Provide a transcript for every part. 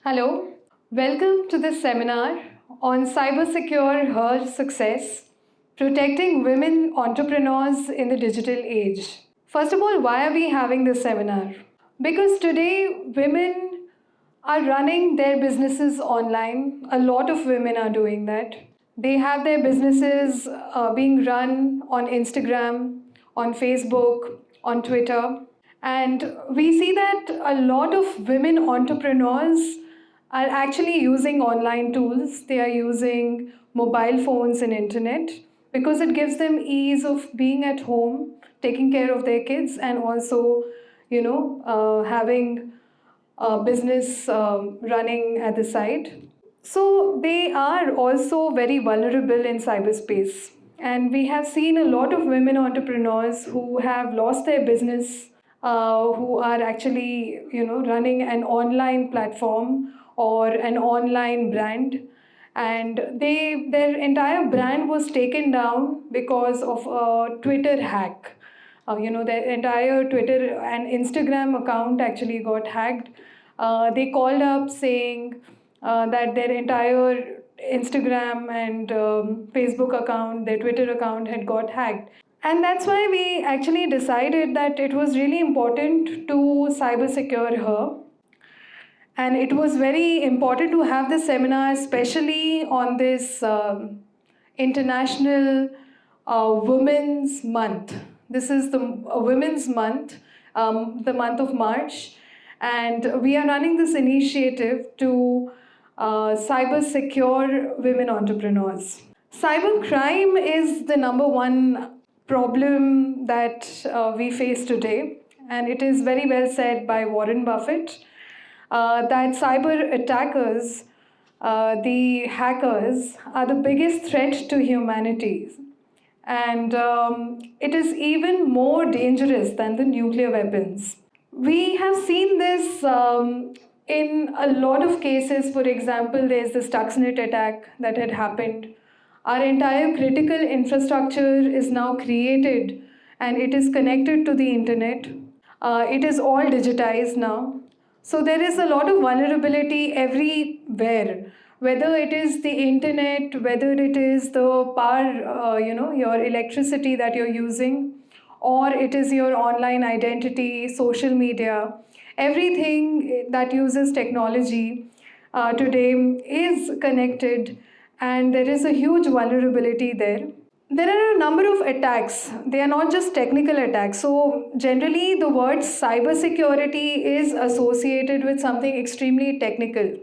Hello, welcome to this seminar on CyberSecure Her Success, protecting women entrepreneurs in the digital age. First of all, why are we having this seminar? Because today women are running their businesses online. A lot of women are doing that. They have their businesses being run on Instagram, on Facebook, on Twitter. And we see that a lot of women entrepreneurs are actually using online tools. They are using mobile phones and internet because it gives them ease of being at home, taking care of their kids, and also, having a business running at the side. So they are also very vulnerable in cyberspace. And we have seen a lot of women entrepreneurs who have lost their business, who are actually, running an online platform or an online brand. And their entire brand was taken down because of a Twitter hack. Their entire Twitter and Instagram account actually got hacked. They called up saying that their entire Instagram and Facebook account, their Twitter account had got hacked. And that's why we actually decided that it was really important to cyber secure her. And it was very important to have this seminar, especially on this International Women's Month. This is the Women's Month, the month of March. And we are running this initiative to cyber secure women entrepreneurs. Cybercrime is the number one problem that we face today, and it is very well said by Warren Buffett that cyber attackers, the hackers, are the biggest threat to humanity. And it is even more dangerous than the nuclear weapons. We have seen this in a lot of cases. For example, there's the Stuxnet attack that had happened. Our entire critical infrastructure is now created and it is connected to the internet. It is all digitized now. So there is a lot of vulnerability everywhere, whether it is the internet, whether it is the power, your electricity that you're using, or it is your online identity, social media. Everything that uses technology today is connected, and there is a huge vulnerability there. There are a number of attacks. They are not just technical attacks. So generally the word cybersecurity is associated with something extremely technical.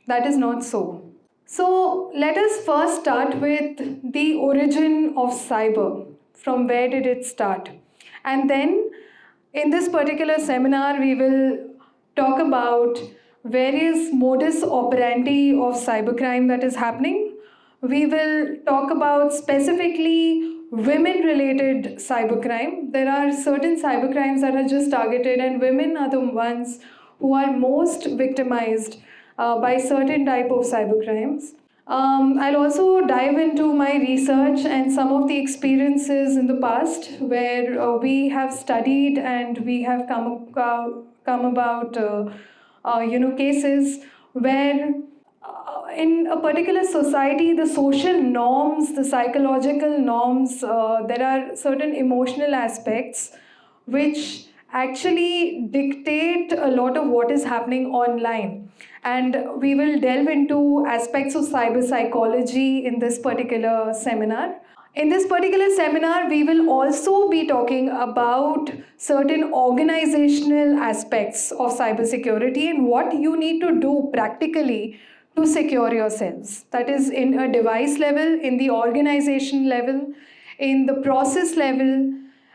That is not so. So let us first start with the origin of cyber. From where did it start? And then in this particular seminar, we will talk about various modus operandi of cybercrime that is happening. We will talk about specifically women-related cybercrime. There are certain cybercrimes that are just targeted, and women are the ones who are most victimized by certain type of cybercrimes. I'll also dive into my research and some of the experiences in the past where we have studied and we have come about cases where in a particular society, the social norms, the psychological norms, there are certain emotional aspects which actually dictate a lot of what is happening online. And we will delve into aspects of cyber psychology in this particular seminar. In this particular seminar, we will also be talking about certain organizational aspects of cybersecurity and what you need to do practically to secure yourselves. That is in a device level, in the organization level, in the process level,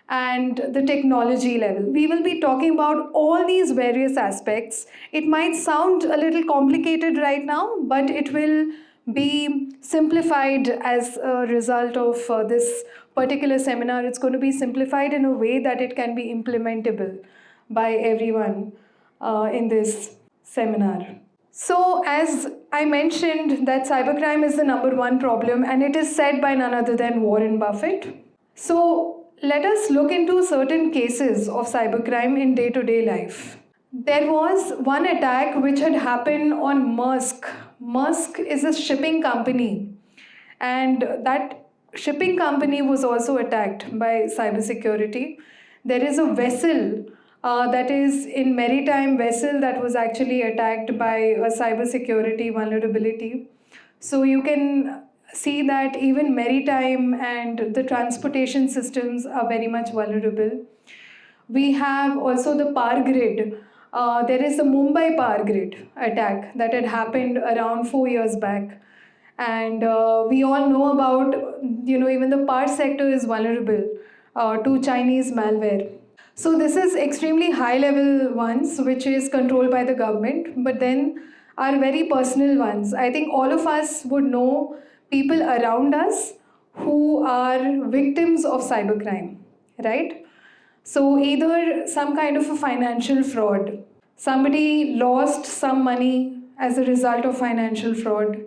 and the technology level. We will be talking about all these various aspects. It might sound a little complicated right now, but it will be simplified as a result of this particular seminar. It's going to be simplified in a way that it can be implementable by everyone in this seminar. So as I mentioned that cybercrime is the number one problem, and it is said by none other than Warren Buffett. So let us look into certain cases of cybercrime in day-to-day life. There was one attack which had happened on Maersk. Maersk is a shipping company, and that shipping company was also attacked by cybersecurity. There is a vessel that is in maritime vessel that was actually attacked by a cybersecurity vulnerability. So you can see that even maritime and the transportation systems are very much vulnerable. We have also the power grid. There is the Mumbai power grid attack that had happened around 4 years back. And we all know about, even the power sector is vulnerable to Chinese malware. So this is extremely high level ones, which is controlled by the government, but then are very personal ones. I think all of us would know people around us who are victims of cybercrime, right? So either some kind of a financial fraud, somebody lost some money as a result of financial fraud,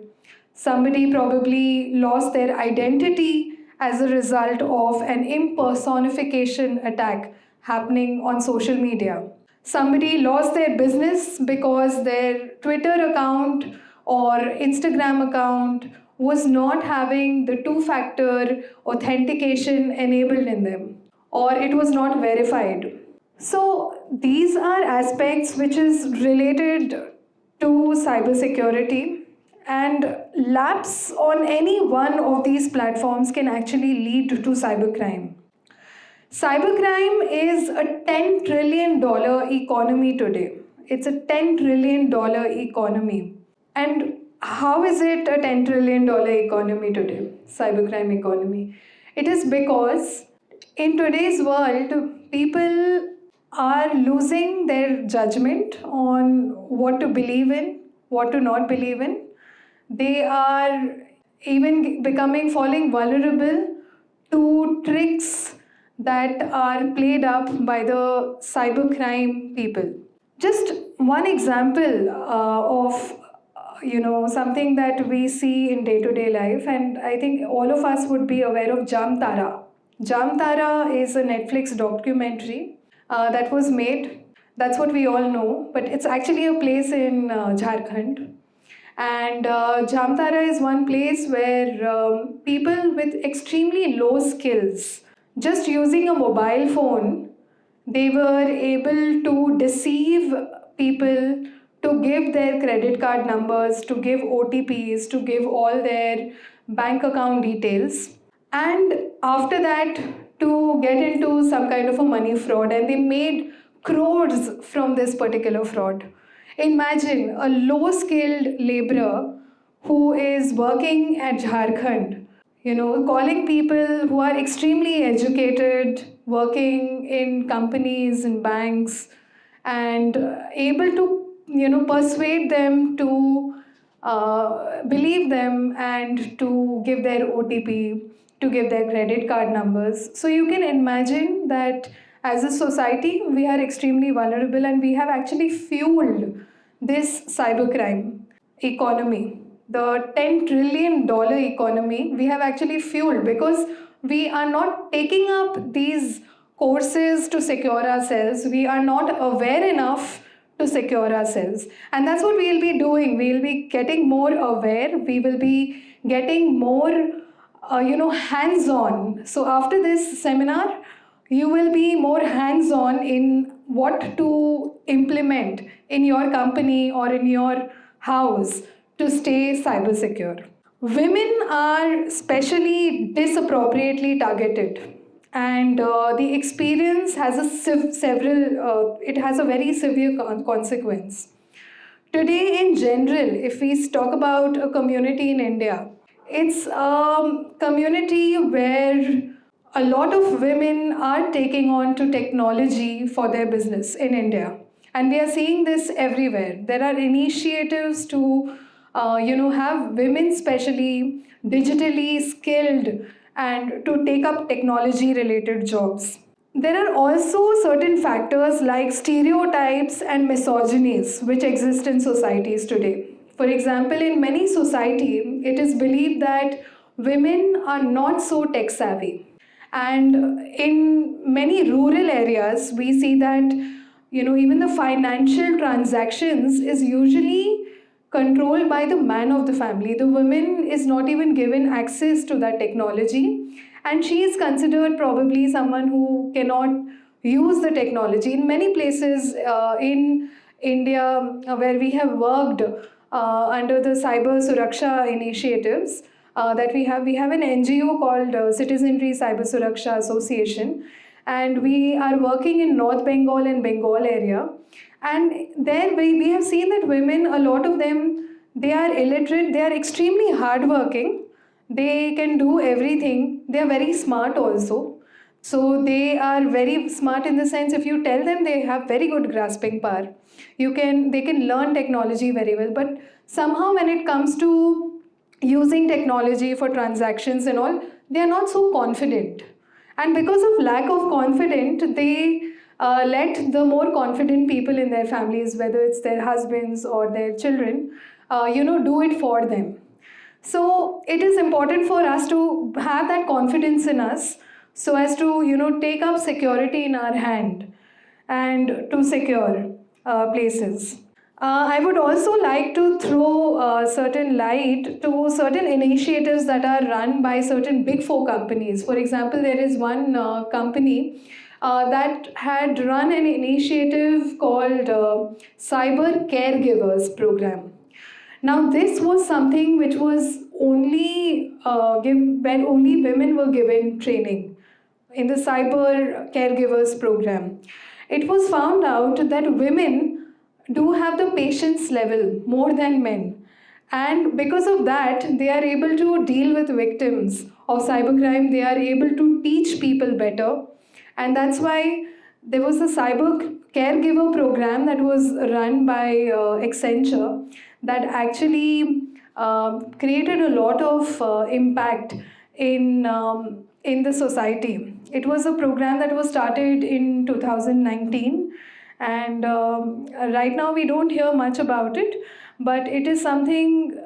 somebody probably lost their identity as a result of an impersonification attack happening on social media. Somebody lost their business because their Twitter account or Instagram account was not having the two-factor authentication enabled in them, or it was not verified. So these are aspects which is related to cybersecurity, and lapse on any one of these platforms can actually lead to cybercrime. Cybercrime is a $10 trillion economy today. It's a $10 trillion economy. And how is it a $10 trillion economy today, cybercrime economy? It is because in today's world, people are losing their judgment on what to believe in, what to not believe in. They are even falling vulnerable to tricks that are played up by the cybercrime people. Just one example of something that we see in day-to-day life, and I think all of us would be aware of Jamtara. Jamtara is a Netflix documentary that was made. That's what we all know, but it's actually a place in Jharkhand. And Jamtara is one place where people with extremely low skills, just using a mobile phone, they were able to deceive people, to give their credit card numbers, to give OTPs, to give all their bank account details. And after that, to get into some kind of a money fraud, and they made crores from this particular fraud. Imagine a low skilled laborer who is working at Jharkhand, calling people who are extremely educated, working in companies and banks, and able to, persuade them to believe them and to give their OTP, to give their credit card numbers. So you can imagine that as a society, we are extremely vulnerable, and we have actually fueled this cybercrime economy. The $10 trillion economy we have actually fueled because we are not taking up these courses to secure ourselves. We are not aware enough to secure ourselves. And that's what we'll be doing. We'll be getting more aware. We will be getting more, hands-on. So after this seminar, you will be more hands-on in what to implement in your company or in your house to stay cyber secure. Women are specially disappropriately targeted, and the experience has it has a very severe consequence. Today, in general, if we talk about a community in India, it's a community where a lot of women are taking on to technology for their business in India. And we are seeing this everywhere. There are initiatives to, have women specially digitally skilled and to take up technology related jobs. There are also certain factors like stereotypes and misogynies which exist in societies today. For example, in many societies, it is believed that women are not so tech savvy. And in many rural areas, we see that even the financial transactions is usually controlled by the man of the family. The woman is not even given access to that technology, and she is considered probably someone who cannot use the technology. In many places in India, where we have worked under the Cyber Suraksha initiatives that we have an NGO called Citizenry Cyber Suraksha Association, and we are working in North Bengal and Bengal area. And there we have seen that women, a lot of them, they are illiterate, they are extremely hardworking, they can do everything, they are very smart also. So they are very smart in the sense, if you tell them, they have very good grasping power. They can learn technology very well. But somehow when it comes to using technology for transactions and all, they are not so confident. And because of lack of confidence, they let the more confident people in their families, whether it's their husbands or their children, do it for them. So it is important for us to have that confidence in us, so as to take up security in our hand and to secure places. I would also like to throw certain light to certain initiatives that are run by certain big four companies. For example, there is one company that had run an initiative called Cyber Caregivers Program. Now, this was something which was only when only women were given training in the Cyber Caregivers Program. It was found out that women do have the patience level more than men. And because of that, they are able to deal with victims of cybercrime. They are able to teach people better. And that's why there was a cyber caregiver program that was run by Accenture that actually created a lot of impact in the society. It was a program that was started in 2019, and right now we don't hear much about it, but it is something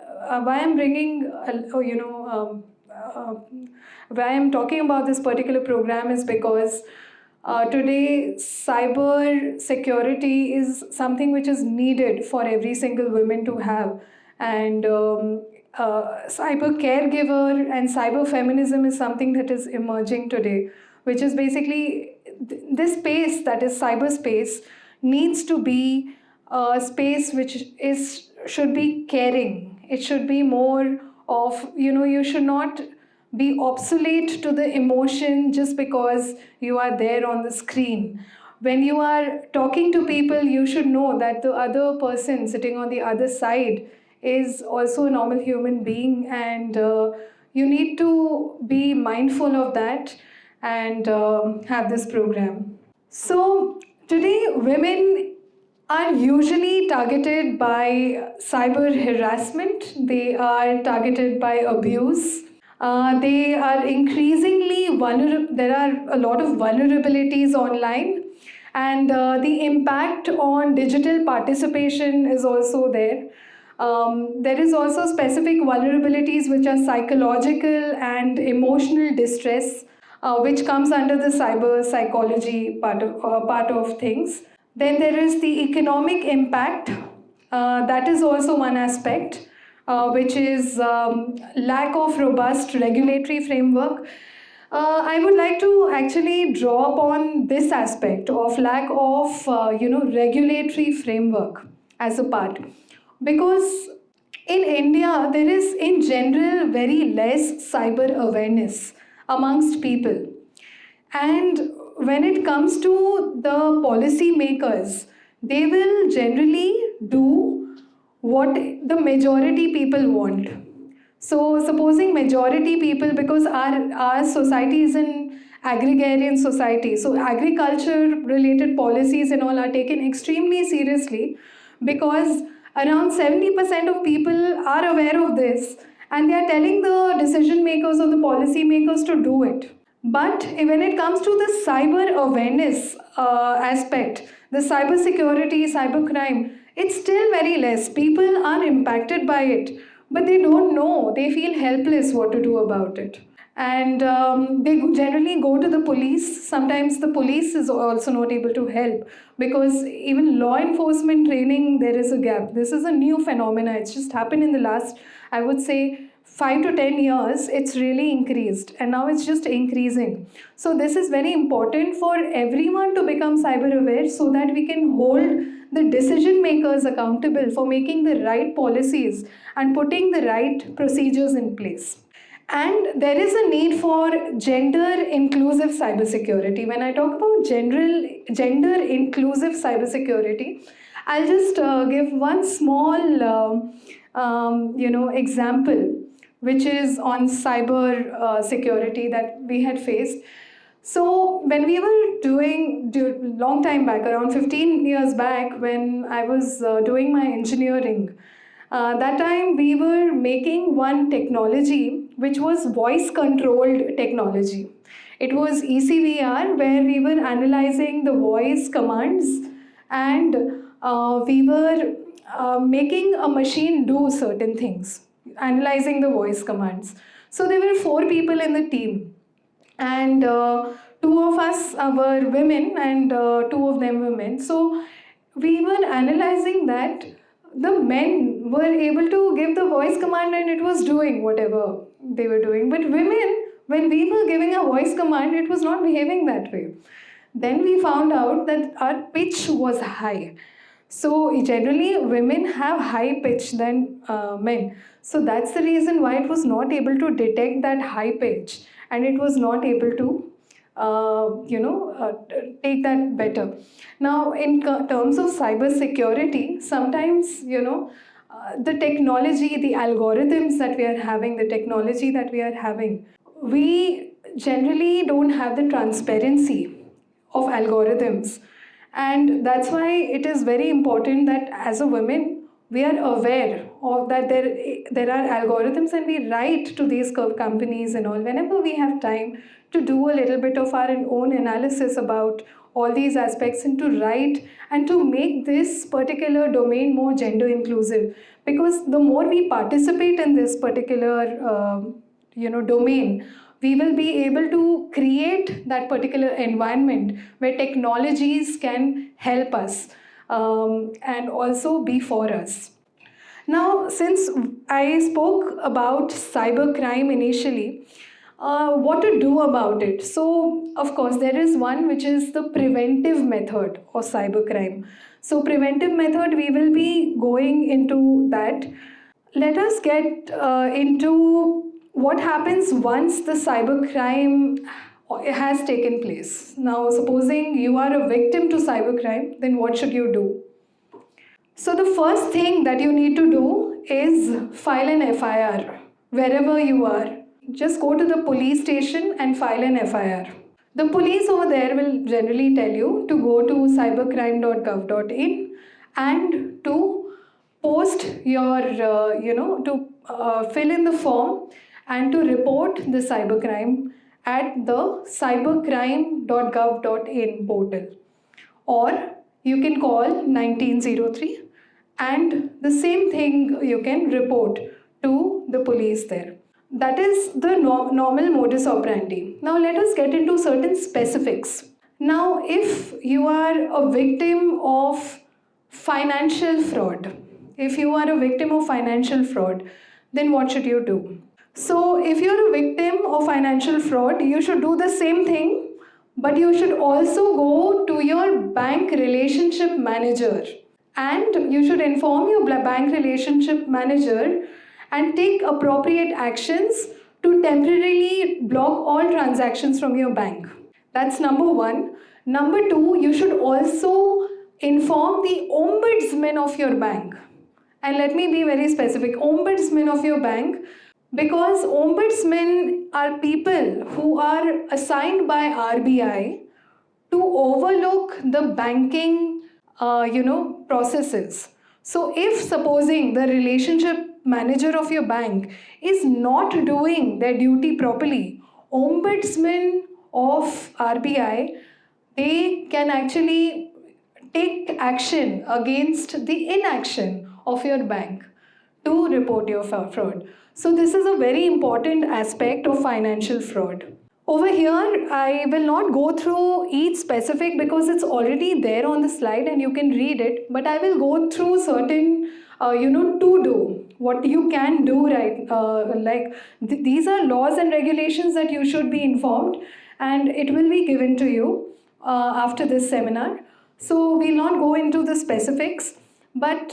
why I'm bringing, why I'm talking about this particular program is because today, cyber security is something which is needed for every single woman to have. And cyber caregiver and cyber feminism is something that is emerging today, which is basically this space, that is cyberspace, needs to be a space which should be caring. It should be more of, you should not be obsolete to the emotion just because you are there on the screen. When you are talking to people, you should know that the other person sitting on the other side is also a normal human being, and you need to be mindful of that and have this program. So today, women are usually targeted by cyber harassment, they are targeted by abuse. They are increasingly vulnerable. There are a lot of vulnerabilities online, and the impact on digital participation is also there. There is also specific vulnerabilities which are psychological and emotional distress, which comes under the cyber psychology part of things. Then there is the economic impact. That is also one aspect, which is lack of robust regulatory framework. I would like to actually draw upon this aspect of lack of regulatory framework as a part, because in India there is in general very less cyber awareness amongst people. And when it comes to the policy makers, they will generally do what the majority people want. So supposing majority people, because our society is an agrarian society, so agriculture related policies and all are taken extremely seriously, because around 70% of people are aware of this, and they are telling the decision makers or the policy makers to do it. But when it comes to the cyber awareness aspect, the cyber security, cyber crime, it's still very less. People are impacted by it, but they don't know. They feel helpless what to do about it. And they generally go to the police. Sometimes the police is also not able to help, because even law enforcement training, there is a gap. This is a new phenomena. It's just happened in the last, I would say, 5 to 10 years. It's really increased, and now it's just increasing. So this is very important for everyone to become cyber aware, so that we can hold the decision makers accountable for making the right policies and putting the right procedures in place. And there is a need for gender inclusive cybersecurity. When I talk about gender inclusive cybersecurity, I'll just give one small example, which is on cyber security that we had faced. So when we were doing long time back, around 15 years back, when I was doing my engineering, that time we were making one technology which was voice controlled technology. It was ECVR, where we were analyzing the voice commands, and we were making a machine do certain things, analyzing the voice commands. So there were 4 people in the team, and 2 of us were women, and 2 of them were men. So we were analyzing that the men were able to give the voice command and it was doing whatever they were doing, but women, when we were giving a voice command, it was not behaving that way. Then we found out that our pitch was high. So generally, women have high pitch than men. So that's the reason why it was not able to detect that high pitch, and it was not able to, take that better. Now, in terms of cyber security, sometimes the technology, the algorithms that we are having, the technology that we are having, we generally don't have the transparency of algorithms. And that's why it is very important that as a woman, we are aware of that there are algorithms, and we write to these companies and all whenever we have time to do a little bit of our own analysis about all these aspects, and to write and to make this particular domain more gender inclusive. Because the more we participate in this particular domain, we will be able to create that particular environment where technologies can help us, and also be for us. Now, since I spoke about cybercrime initially, what to do about it? So, of course, there is one which is the preventive method of cybercrime. So, preventive method, we will be going into that. Let us get into what happens once the cybercrime has taken place. Now, supposing you are a victim to cybercrime, then what should you do? So, the first thing that you need to do is file an FIR wherever you are. Just go to the police station and file an FIR. The police over there will generally tell you to go to cybercrime.gov.in and to post your, fill in the form and to report the cybercrime at the cybercrime.gov.in portal. Or you can call 1903, and the same thing you can report to the police there. That is the normal modus operandi. Now let us get into certain specifics. Now, if you are a victim of financial fraud, then what should you do? So, if you're a victim of financial fraud, you should do the same thing, but you should also go to your bank relationship manager, and you should inform your bank relationship manager and take appropriate actions to temporarily block all transactions from your bank. That's number one. Number two, you should also inform the ombudsman of your bank. And let me be very specific, ombudsman of your bank, because ombudsmen are people who are assigned by RBI to overlook the banking, processes. So if supposing the relationship manager of your bank is not doing their duty properly, ombudsman of RBI, they can actually take action against the inaction of your bank to report your fraud. So this is a very important aspect of financial fraud. Over here, I will not go through each specific because it's already there on the slide and you can read it, but I will go through certain, to do, what you can do, right? These are laws and regulations that you should be informed, and it will be given to you after this seminar. So we'll not go into the specifics, but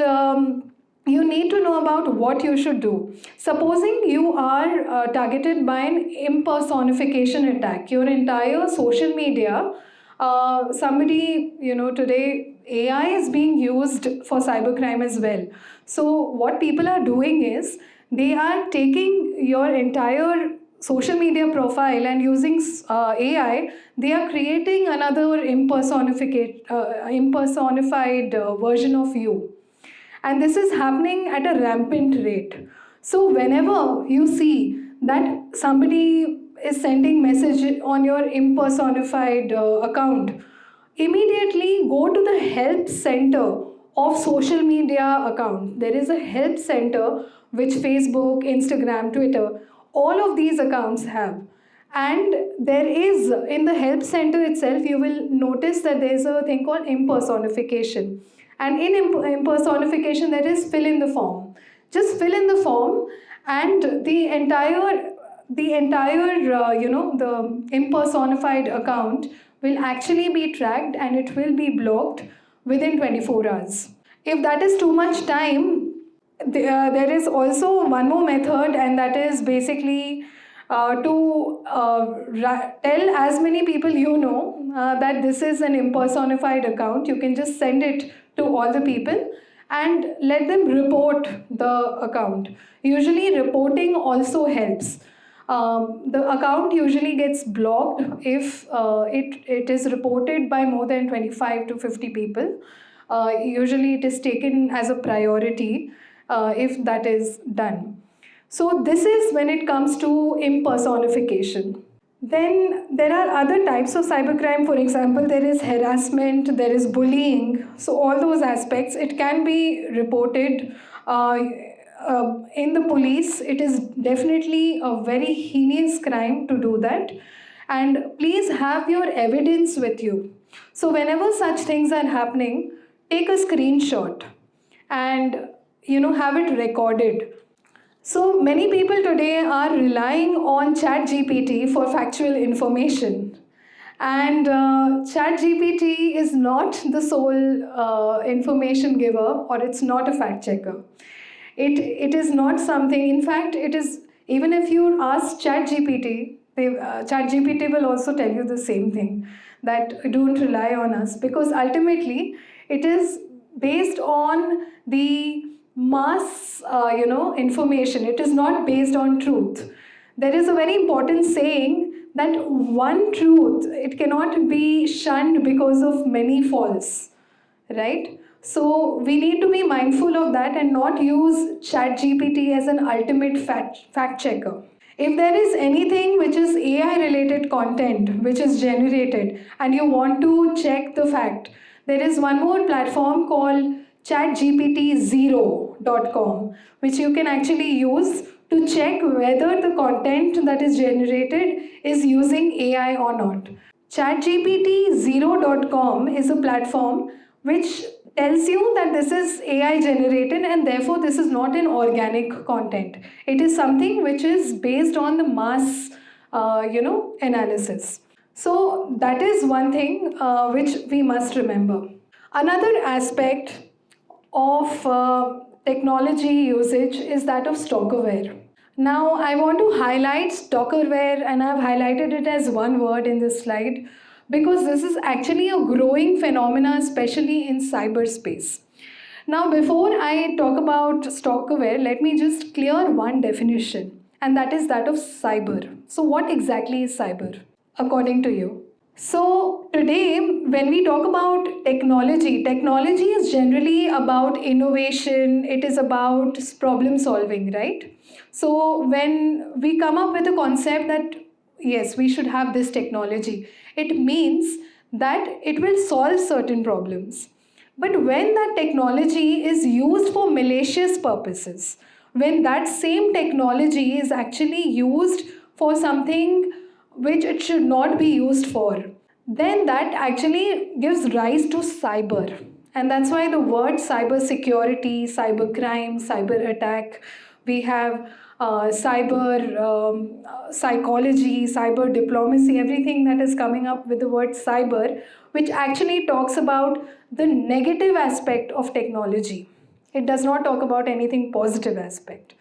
you need to know about what you should do. Supposing you are targeted by an impersonification attack, your entire social media, somebody, today AI is being used for cybercrime as well. So what people are doing is they are taking your entire social media profile and using AI, they are creating another impersonified version of you. And this is happening at a rampant rate. So whenever you see that somebody is sending message on your impersonified account, immediately go to the help center of social media account. There is a help center which Facebook, Instagram, Twitter, all of these accounts have. And there is, in the help center itself, you will notice that there is a thing called impersonification. And in impersonification, there is fill in the form. Just fill in the form, and the entire the impersonified account will actually be tracked and it will be blocked within 24 hours. If that is too much time, there is also one more method, and that is basically to tell as many people that this is an impersonified account. You can just send it to all the people and let them report the account. Usually reporting also helps. The account usually gets blocked if it is reported by more than 25 to 50 people. Usually it is taken as a priority if that is done. So this is when it comes to impersonification. Then there are other types of cybercrime. For example, there is harassment, there is bullying. So all those aspects, it can be reported in the police. It is definitely a very heinous crime to do that. And please have your evidence with you. So whenever such things are happening, take a screenshot and have it recorded. So many people today are relying on ChatGPT for factual information. And ChatGPT is not the sole information giver, or it's not a fact checker. It is not something, in fact, it is, even if you ask ChatGPT, ChatGPT will also tell you the same thing, that don't rely on us, because ultimately it is based on the mass information. It is not based on truth. There is a very important saying that one truth, it cannot be shunned because of many false, right? So we need to be mindful of that and not use ChatGPT as an ultimate fact checker. If there is anything which is AI related content which is generated and you want to check the fact, there is one more platform called chatgpt0.com, which you can actually use to check whether the content that is generated is using AI or not. Chatgpt0.com is a platform which tells you that this is AI generated and therefore this is not an organic content. It is something which is based on the mass analysis. So that is one thing which we must remember. Another aspect of technology usage is that of stalkerware. Now I want to highlight stalkerware, and I've highlighted it as one word in this slide because this is actually a growing phenomenon, especially in cyberspace. Now before I talk about stalkerware, let me just clear one definition, and that is that of cyber. So what exactly is cyber according to you? So today, when we talk about technology is generally about innovation, it is about problem solving, right? So when we come up with a concept that, yes, we should have this technology, it means that it will solve certain problems. But when that technology is used for malicious purposes, when that same technology is actually used for something which it should not be used for, then that actually gives rise to cyber. And that's why the word cybersecurity, cybercrime, cyber attack, we have cyber psychology, cyber diplomacy, everything that is coming up with the word cyber, which actually talks about the negative aspect of technology. It does not talk about anything positive aspect.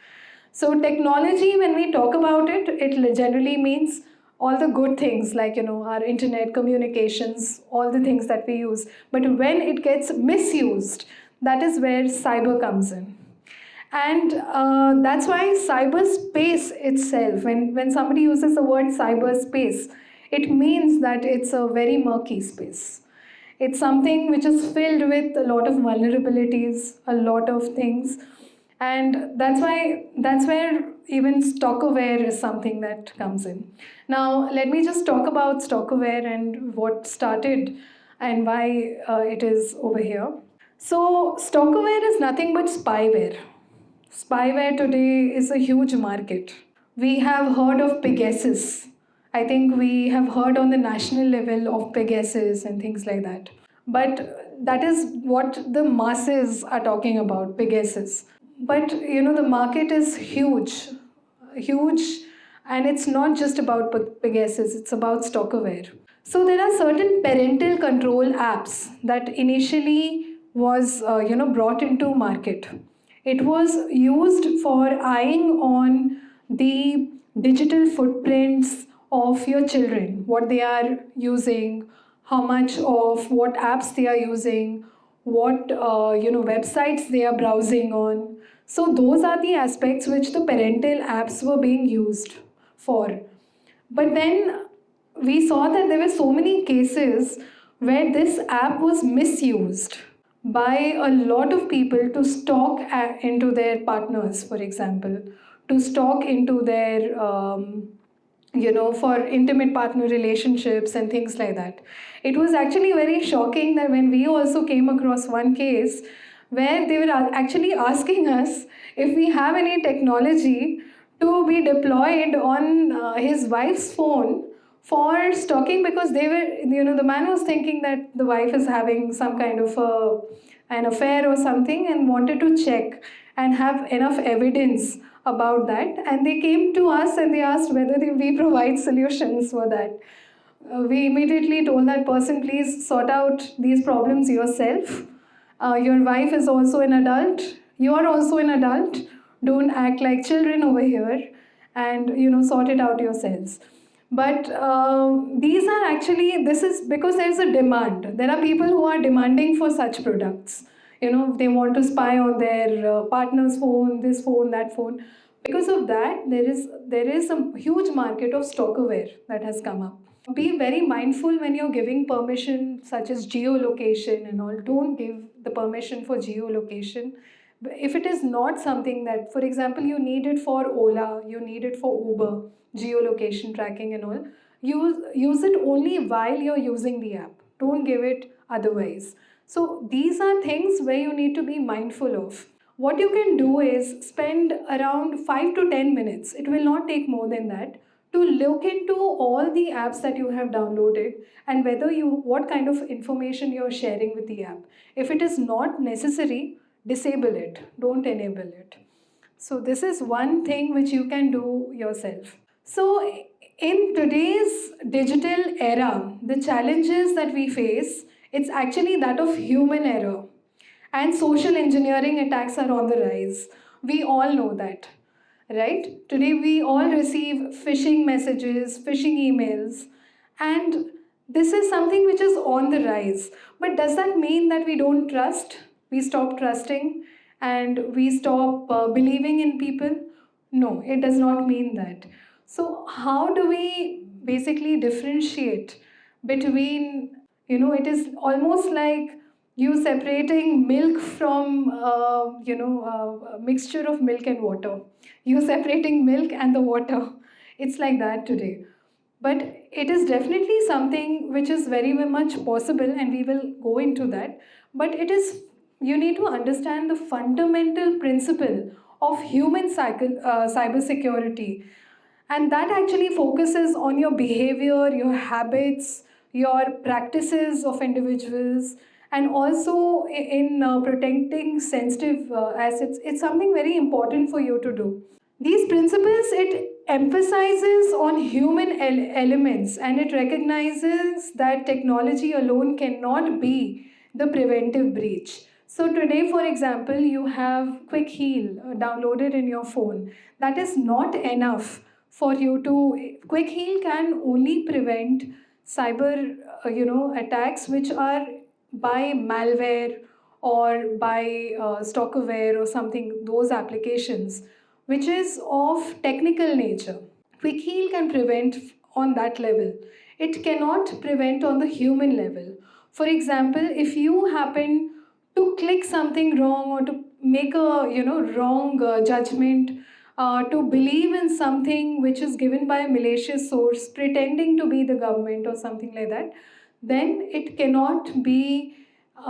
So technology, when we talk about it, it generally means all the good things like our internet communications, all the things that we use. But when it gets misused, that is where cyber comes in. And that's why cyberspace itself, when somebody uses the word cyberspace, it means that it's a very murky space. It's something which is filled with a lot of vulnerabilities, a lot of things. And that's where even stalkerware is something that comes in. Now, let me just talk about stalkerware and what started and why it is over here. So, stalkerware is nothing but spyware. Spyware today is a huge market. We have heard of Pegasus. I think we have heard on the national level of Pegasus and things like that. But that is what the masses are talking about, Pegasus. But the market is huge, huge, and it's not just about Pegasus, it's about stalkerware. So there are certain parental control apps that initially was brought into market. It was used for eyeing on the digital footprints of your children, what they are using, how much of what apps they are using, what websites they are browsing on. So those are the aspects which the parental apps were being used for. But then we saw that there were so many cases where this app was misused by a lot of people to stalk into their partners, for example, to stalk into their for intimate partner relationships and things like that. It was actually very shocking that when we also came across one case where they were actually asking us if we have any technology to be deployed on his wife's phone for stalking, because they were, the man was thinking that the wife is having some kind of an affair or something and wanted to check and have enough evidence about that. And they came to us and they asked whether we provide solutions for that. We immediately told that person, please sort out these problems yourself. Your wife is also an adult. You are also an adult. Don't act like children over here, and sort it out yourselves. But these are actually, this is because there's a demand. There are people who are demanding for such products. They want to spy on their partner's phone, this phone, that phone. Because of that, there is a huge market of stalkerware that has come up. Be very mindful when you're giving permission, such as geolocation and all. Don't give the permission for geolocation. If it is not something that, for example, you need it for Ola, you need it for Uber, geolocation tracking and all, use it only while you're using the app. Don't give it otherwise. So these are things where you need to be mindful of. What you can do is spend around 5 to 10 minutes. It will not take more than that, to look into all the apps that you have downloaded and what kind of information you're sharing with the app. If it is not necessary, disable it, don't enable it. So this is one thing which you can do yourself. So in today's digital era, the challenges that we face, it's actually that of human error. And social engineering attacks are on the rise. We all know that, right? Today we all receive phishing messages, phishing emails, and this is something which is on the rise. But does that mean that we don't trust? We stop trusting and we stop believing in people? No, it does not mean that. So how do we basically differentiate between, it is almost like you separating milk from, a mixture of milk and water. You separating milk and the water. It's like that today. But it is definitely something which is very much possible, and we will go into that. But you need to understand the fundamental principle of human cybersecurity. And that actually focuses on your behavior, your habits, your practices of individuals, and also in protecting sensitive assets. It's something very important for you to do. These principles, it emphasizes on human elements, and it recognizes that technology alone cannot be the preventive breach. So today, for example, you have Quick Heal downloaded in your phone. That is not enough for you to. Quick Heal can only prevent cyber, attacks which are by malware or by stalkerware or something. Those applications which is of technical nature. Quick heal can prevent on that level. It cannot prevent on the human level. For example, if you happen to click something wrong or to make a wrong judgment, to believe in something which is given by a malicious source, pretending to be the government or something like that, then it cannot be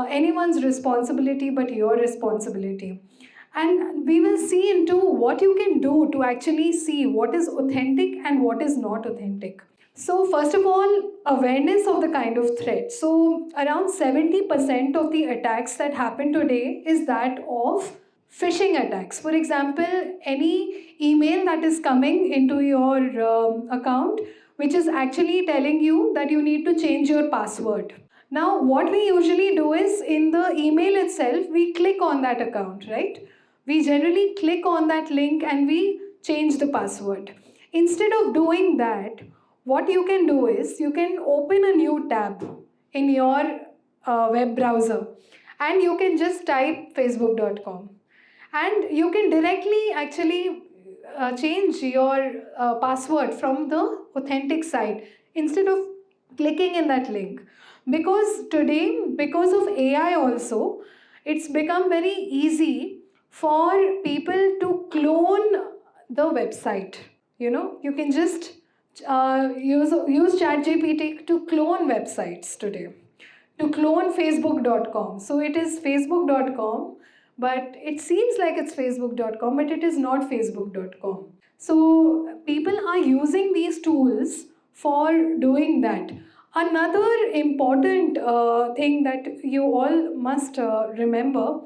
anyone's responsibility but your responsibility. And we will see into what you can do to actually see what is authentic and what is not authentic. So first of all, awareness of the kind of threat. So around 70% of the attacks that happen today is that of phishing attacks. For example, any email that is coming into your account which is actually telling you that you need to change your password. Now, what we usually do is in the email itself, we click on that account, right? We generally click on that link and we change the password. Instead of doing that, what you can do is you can open a new tab in your web browser and you can just type facebook.com and you can directly actually change your password from the authentic site instead of clicking in that link. Because today, because of AI also, it's become very easy for people to clone the website. You can just use ChatGPT to clone websites today, to clone facebook.com. So it is facebook.com, but it seems like it's facebook.com, but it is not facebook.com. So people are using these tools for doing that. Another important thing that you all must remember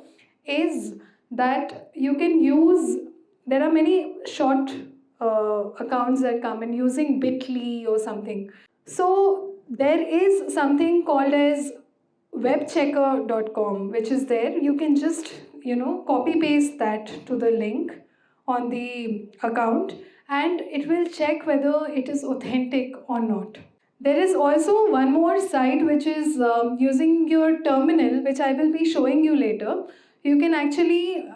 is that you can use, there are many short accounts that come in using bit.ly or something. So there is something called as webchecker.com, which is there. You can just copy paste that to the link on the account and it will check whether it is authentic or not. There is also one more site which is using your terminal, which I will be showing you later. You can actually,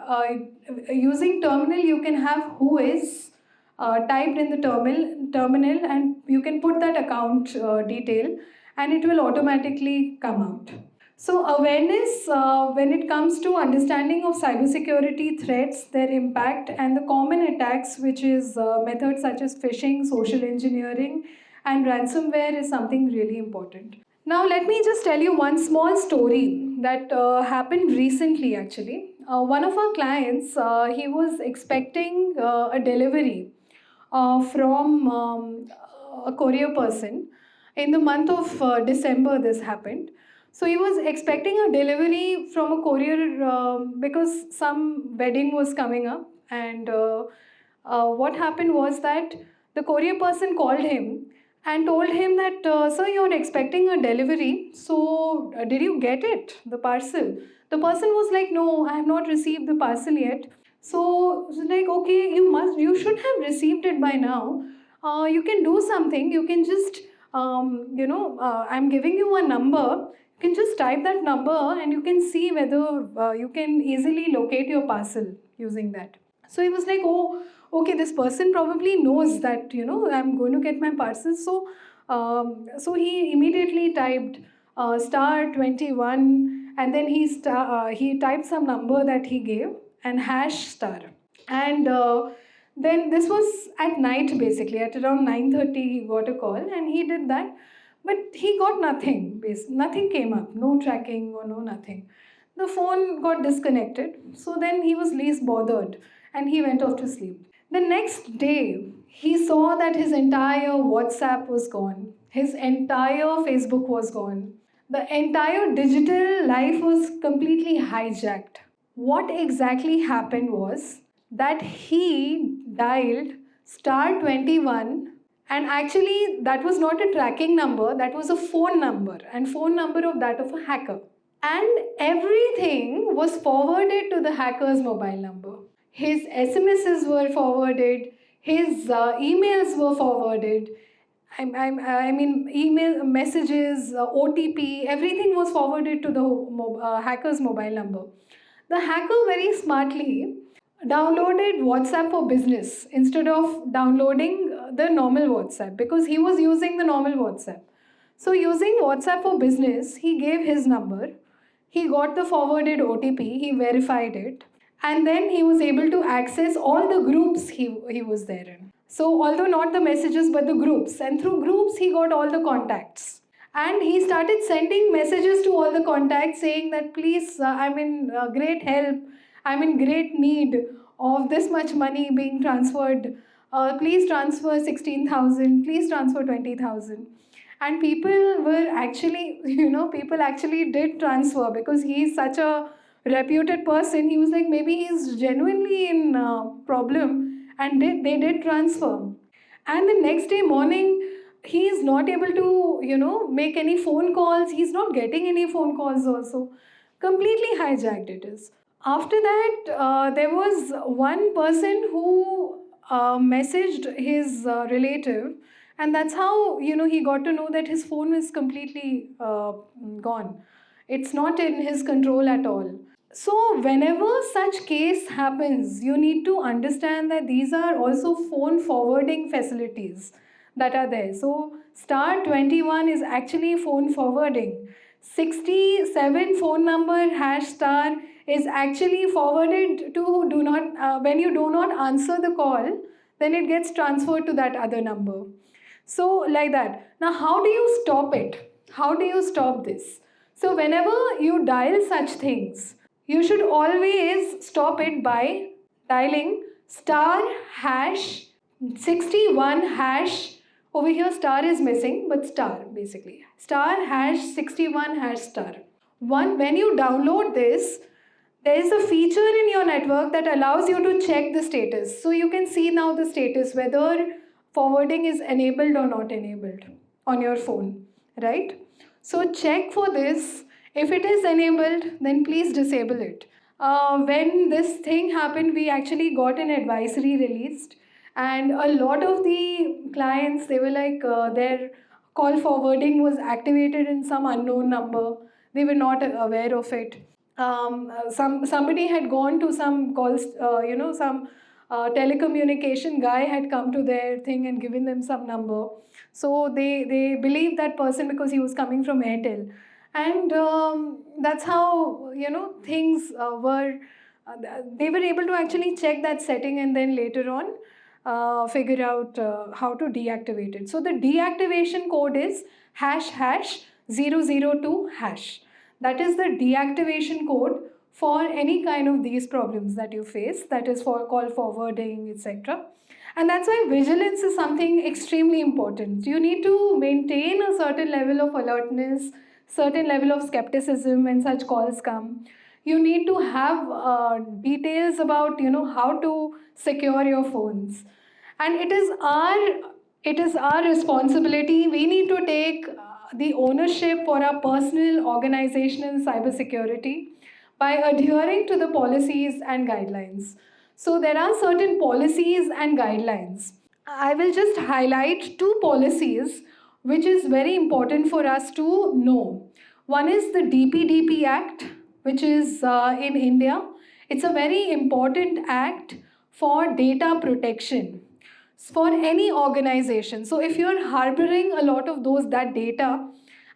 using terminal, you can have who is typed in the terminal and you can put that account detail and it will automatically come out. So awareness when it comes to understanding of cybersecurity threats, their impact and the common attacks, which is methods such as phishing, social engineering and ransomware is something really important. Now let me just tell you one small story that happened recently actually. One of our clients, he was expecting a delivery from a courier person. In the month of December this happened. So he was expecting a delivery from a courier because some wedding was coming up and what happened was that the courier person called him and told him that, sir, you're expecting a delivery, so did you get it, the parcel? The person was like, no, I have not received the parcel yet. So it's like, okay, you should have received it by now. You can do something, you can just, I'm giving you a number, you can just type that number and you can see whether you can easily locate your parcel using that. So he was like, oh, okay, this person probably knows that, I'm going to get my parcel. So he immediately typed star 21 and then he typed some number that he gave and hash star. And then this was at night basically, at around 9:30 he got a call and he did that. But he got nothing, nothing came up, no tracking or no nothing. The phone got disconnected. So then he was least bothered. and he went off to sleep. The next day, he saw that his entire WhatsApp was gone, his entire Facebook was gone, the entire digital life was completely hijacked. What exactly happened was that he dialed star 21, and actually that was not a tracking number, that was a phone number, and phone number of that of a hacker. And everything was forwarded to the hacker's mobile number. His SMSs were forwarded, his emails were forwarded. I mean, email messages, OTP, everything was forwarded to the hacker's mobile number. The hacker very smartly downloaded WhatsApp for Business instead of downloading the normal WhatsApp, because he was using the normal WhatsApp. So, using WhatsApp for Business, he gave his number, he got the forwarded OTP, he verified it, and then he was able to access all the groups he was there in. So, although not the messages but the groups, and through groups, he got all the contacts. And he started sending messages to all the contacts saying that, please, I'm in great help, I'm in great need of this much money being transferred. Please transfer 16,000, please transfer 20,000. And people were actually, people actually did transfer, because he's such a reputed person. He was like, maybe he's genuinely in problem, and they did transfer. And the next day morning, he is not able to, make any phone calls. He's not getting any phone calls also. Completely hijacked it is. After that, there was one person who messaged his relative, and that's how, he got to know that his phone is completely gone. It's not in his control at all. So, whenever such case happens, you need to understand that these are also phone forwarding facilities that are there. So, star 21 is actually phone forwarding. 67 phone number hash star is actually forwarded to do not, when you do not answer the call, then it gets transferred to that other number. So, like that. Now, how do you stop it? How do you stop this? So, whenever you dial such things, you should always stop it by dialing star hash 61 hash. Over here, star is missing, but star basically. Star hash 61 hash star. When you download this, there is a feature in your network that allows you to check the status. So you can see now the status, whether forwarding is enabled or not enabled on your phone, right? So check for this. If it is enabled, then please disable it. When this thing happened, we actually got an advisory released, and a lot of the clients, they were like, their call forwarding was activated in some unknown number. They were not aware of it. Somebody had gone to some calls, some telecommunication guy had come to their thing and given them some number. So they believed that person because he was coming from Airtel. And that's how, things were, they were able to actually check that setting, and then later on figure out how to deactivate it. So the deactivation code is hash hash 002 hash. That is the deactivation code for any kind of these problems that you face, that is for call forwarding, etc. And that's why vigilance is something extremely important. You need to maintain a certain level of alertness, certain level of skepticism when such calls come. You need to have details about, how to secure your phones. And it is our responsibility. We need to take the ownership for our personal, organizational cybersecurity by adhering to the policies and guidelines. So there are certain policies and guidelines. I will just highlight two policies which is very important for us to know. One is the DPDP Act, which is in India. It's a very important act for data protection for any organization. So if you're harboring a lot of that data,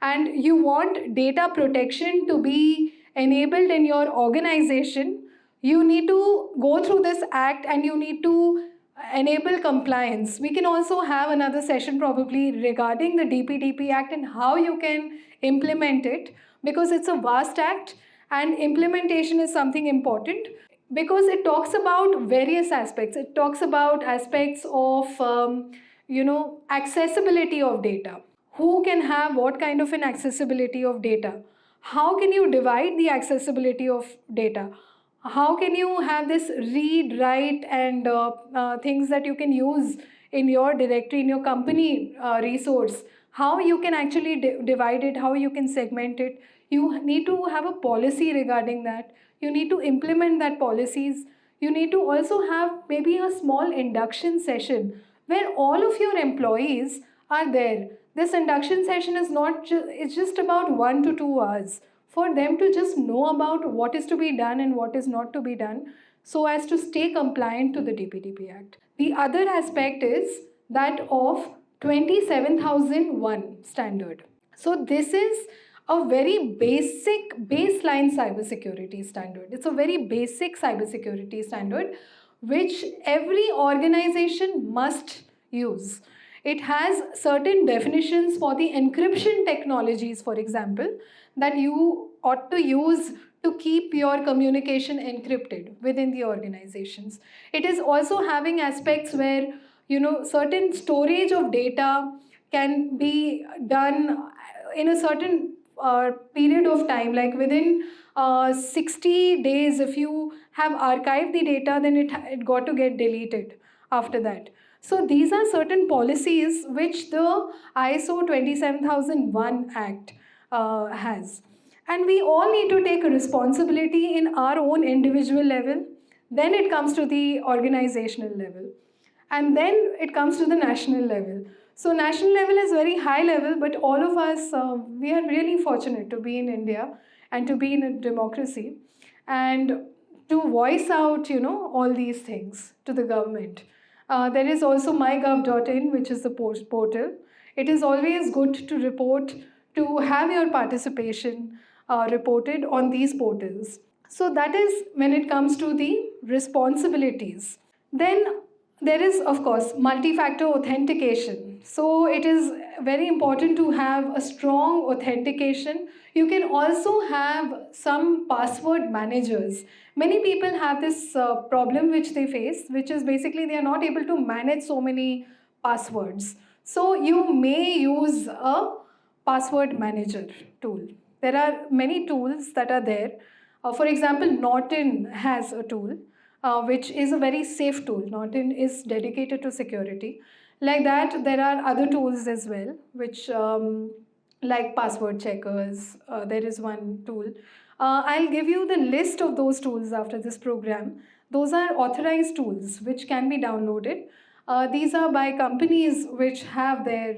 and you want data protection to be enabled in your organization, you need to go through this act and you need to enable compliance. We can also have another session probably regarding the DPDP Act and how you can implement it, because it's a vast act and implementation is something important. because it talks about various aspects. It talks about aspects of accessibility of data. Who can have what kind of an accessibility of data? How can you divide the accessibility of data? How can you have this read, write, and things that you can use in your directory, in your company resource? How you can actually divide it, how you can segment it. You need to have a policy regarding that. You need to implement that policies. You need to also have maybe a small induction session where all of your employees are there. This induction session is not it's just about 1 to 2 hours for them to just know about what is to be done and what is not to be done, so as to stay compliant to the DPDP Act. The other aspect is that of 27001 standard. So this is a very basic baseline cybersecurity standard. It's a very basic cybersecurity standard which every organization must use. It has certain definitions for the encryption technologies, for example, that you ought to use to keep your communication encrypted within the organizations. It is also having aspects where certain storage of data can be done in a certain period of time, like within 60 days. If you have archived the data, then it got to get deleted after that. So these are certain policies which the ISO 27001 Act has. And we all need to take a responsibility in our own individual level. Then it comes to the organizational level. And then it comes to the national level. So national level is very high level, but all of us, we are really fortunate to be in India and to be in a democracy and to voice out, all these things to the government. There is also mygov.in, which is the portal. It is always good to report, to have your participation reported on these portals. So that is when it comes to the responsibilities. Then there is, of course, multi-factor authentication. So it is very important to have a strong authentication. You can also have some password managers. Many people have this problem which they face, which is basically they are not able to manage so many passwords. So you may use a password manager tool. There are many tools that are there. For example, Norton has a tool which is a very safe tool. Norton is dedicated to security. Like that, there are other tools as well, which like password checkers. There is one tool. I'll give you the list of those tools after this program. Those are authorized tools which can be downloaded. These are by companies which have their,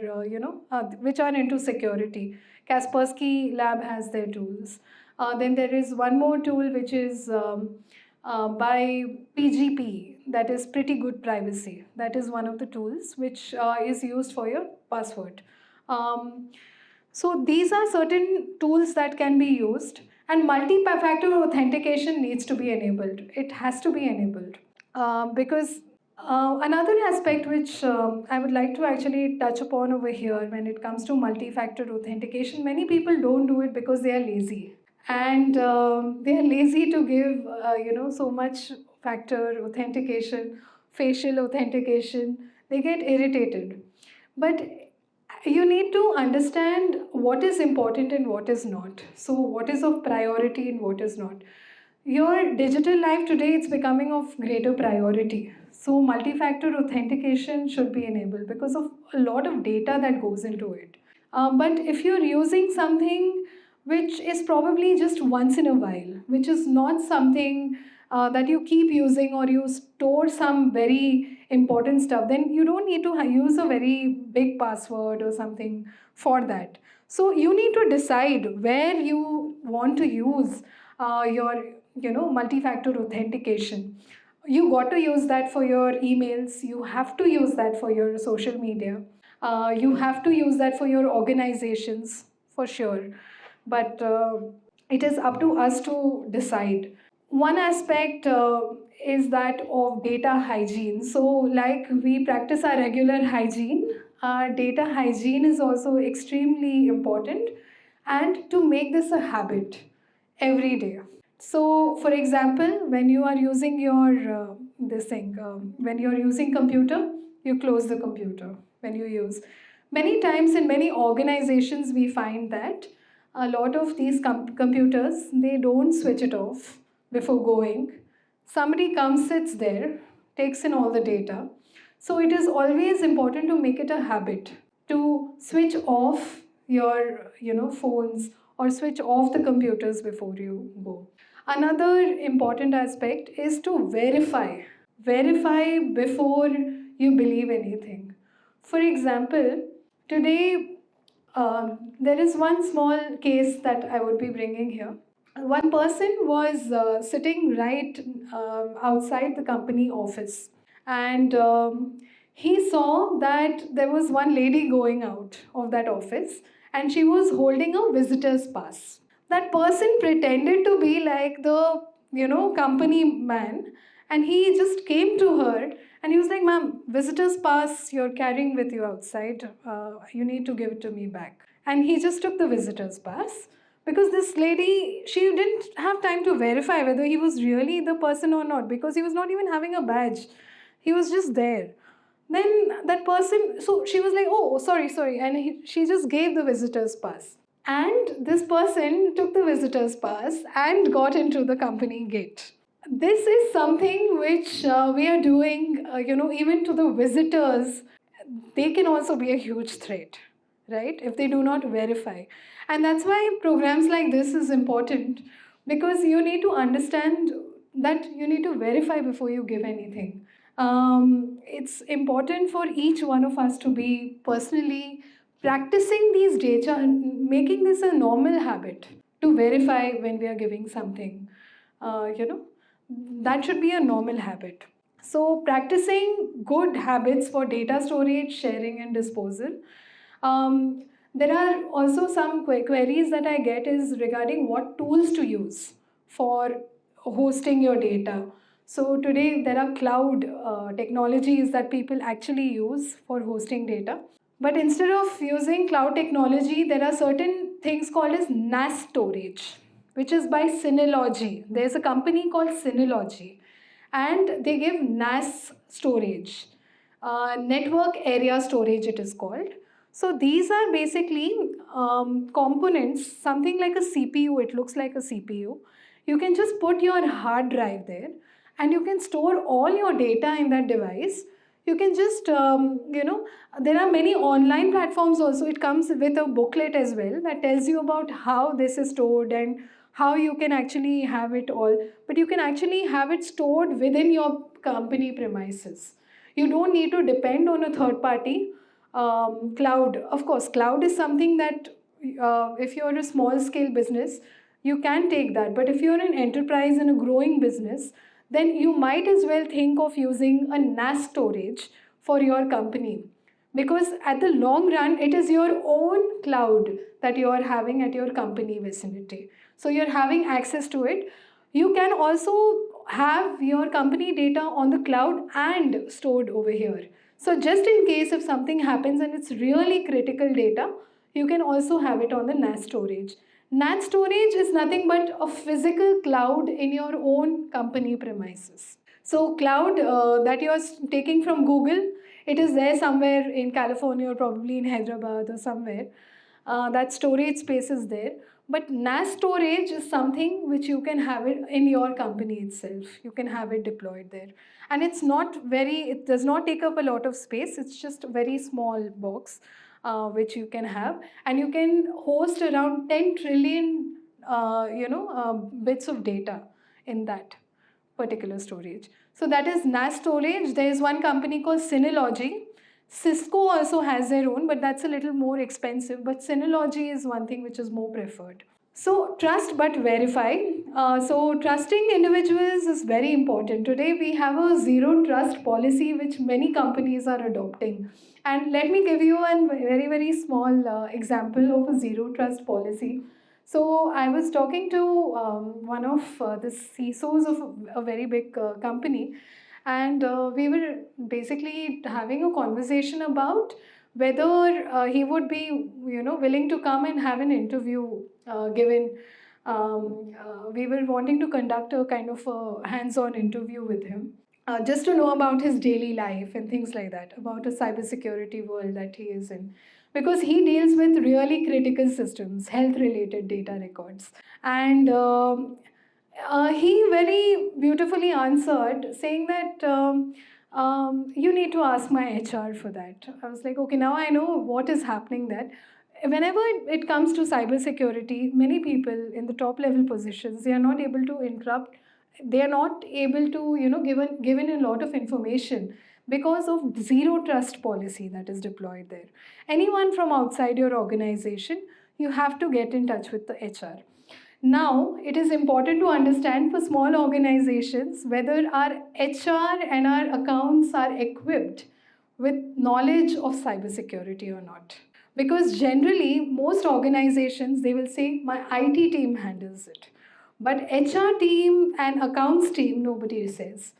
which are into security. Kaspersky Lab has their tools. Then there is one more tool which is by PGP, that is Pretty Good Privacy. That is one of the tools which is used for your password. So these are certain tools that can be used, and multi-factor authentication needs to be enabled. It has to be enabled because another aspect which I would like to actually touch upon over here when it comes to multi-factor authentication, many people don't do it because they are lazy. And they are lazy to give, so much factor authentication, facial authentication. They get irritated. But you need to understand what is important and what is not. So what is of priority and what is not. Your digital life today, it's becoming of greater priority. So multi-factor authentication should be enabled because of a lot of data that goes into it. But if you're using something which is probably just once in a while, which is not something that you keep using, or you store some very important stuff, then you don't need to use a very big password or something for that. So you need to decide where you want to use your multi-factor authentication. You got to use that for your emails. You have to use that for your social media. You have to use that for your organizations, for sure. But it is up to us to decide. One aspect is that of data hygiene. So, like we practice our regular hygiene, our data hygiene is also extremely important. And to make this a habit every day. So, for example, when you are using your when you are using computer, you close the computer when you use. Many times in many organizations, we find that a lot of these computers, they don't switch it off before going. Somebody comes, sits there, takes in all the data. So it is always important to make it a habit to switch off your phones or switch off the computers before you go. Another important aspect is to verify before you believe anything. For example, today there is one small case that I would be bringing here. One person was sitting right outside the company office, and he saw that there was one lady going out of that office, and she was holding a visitor's pass. That person pretended to be like the company man, and he just came to her and he was like, "Ma'am, visitor's pass you're carrying with you outside, you need to give it to me back." And he just took the visitor's pass, because this lady, she didn't have time to verify whether he was really the person or not, because he was not even having a badge, he was just there. Then that person, so she was like, "Oh, sorry," and she just gave the visitor's pass. And this person took the visitor's pass and got into the company gate. This is something which we are doing, even to the visitors. They can also be a huge threat, right? If they do not verify. And that's why programs like this is important, because you need to understand that you need to verify before you give anything. It's important for each one of us to be personally practicing these data and making this a normal habit to verify when we are giving something. Uh, you know, that should be a normal habit. So, practicing good habits for data storage, sharing, and disposal. Um, there are also some queries that I get is regarding what tools to use for hosting your data. So today there are cloud technologies that people actually use for hosting data. But instead of using cloud technology, there are certain things called as NAS storage, which is by Synology. There's a company called Synology, and they give NAS storage, network area storage, it is called. So these are basically components, something like a CPU, it looks like a CPU. You can just put your hard drive there and you can store all your data in that device. You can just, there are many online platforms also. It comes with a booklet as well that tells you about how this is stored and how you can actually have it all. But you can actually have it stored within your company premises. You don't need to depend on a third party. Cloud, of course, cloud is something that if you're a small scale business, you can take that. But if you're an enterprise and a growing business, then you might as well think of using a NAS storage for your company. Because at the long run, it is your own cloud that you are having at your company vicinity. So you're having access to it. You can also have your company data on the cloud and stored over here. So just in case if something happens and it's really critical data, you can also have it on the NAS storage. NAS storage is nothing but a physical cloud in your own company premises. So cloud that you are taking from Google, it is there somewhere in California or probably in Hyderabad or somewhere. That storage space is there. But NAS storage is something which you can have it in your company itself. You can have it deployed there. And it's not very, it does not take up a lot of space. It's just a very small box which you can have. And you can host around 10 trillion bits of data in that particular storage. So that is NAS storage. There is one company called Synology. Cisco also has their own, but that's a little more expensive. But Synology is one thing which is more preferred. So trust but verify. So trusting individuals is very important. Today we have a zero trust policy which many companies are adopting. And let me give you a very, very small example of a zero trust policy. So I was talking to one of the CISOs of a very big company, and we were basically having a conversation about whether he would be, willing to come and have an interview given we were wanting to conduct a kind of a hands-on interview with him, just to know about his daily life and things like that, about a cybersecurity world that he is in. Because he deals with really critical systems, health related data records. And he very beautifully answered, saying that you need to ask my HR for that. I was like, okay, now I know what is happening there. Whenever it comes to cybersecurity, many people in the top level positions, they are not able to interrupt, they are not able to, given a lot of information because of zero trust policy that is deployed there. Anyone from outside your organization, you have to get in touch with the HR. Now, it is important to understand for small organizations whether our HR and our accounts are equipped with knowledge of cybersecurity or not. Because generally, most organizations, they will say, my IT team handles it. But HR team and accounts team, nobody says,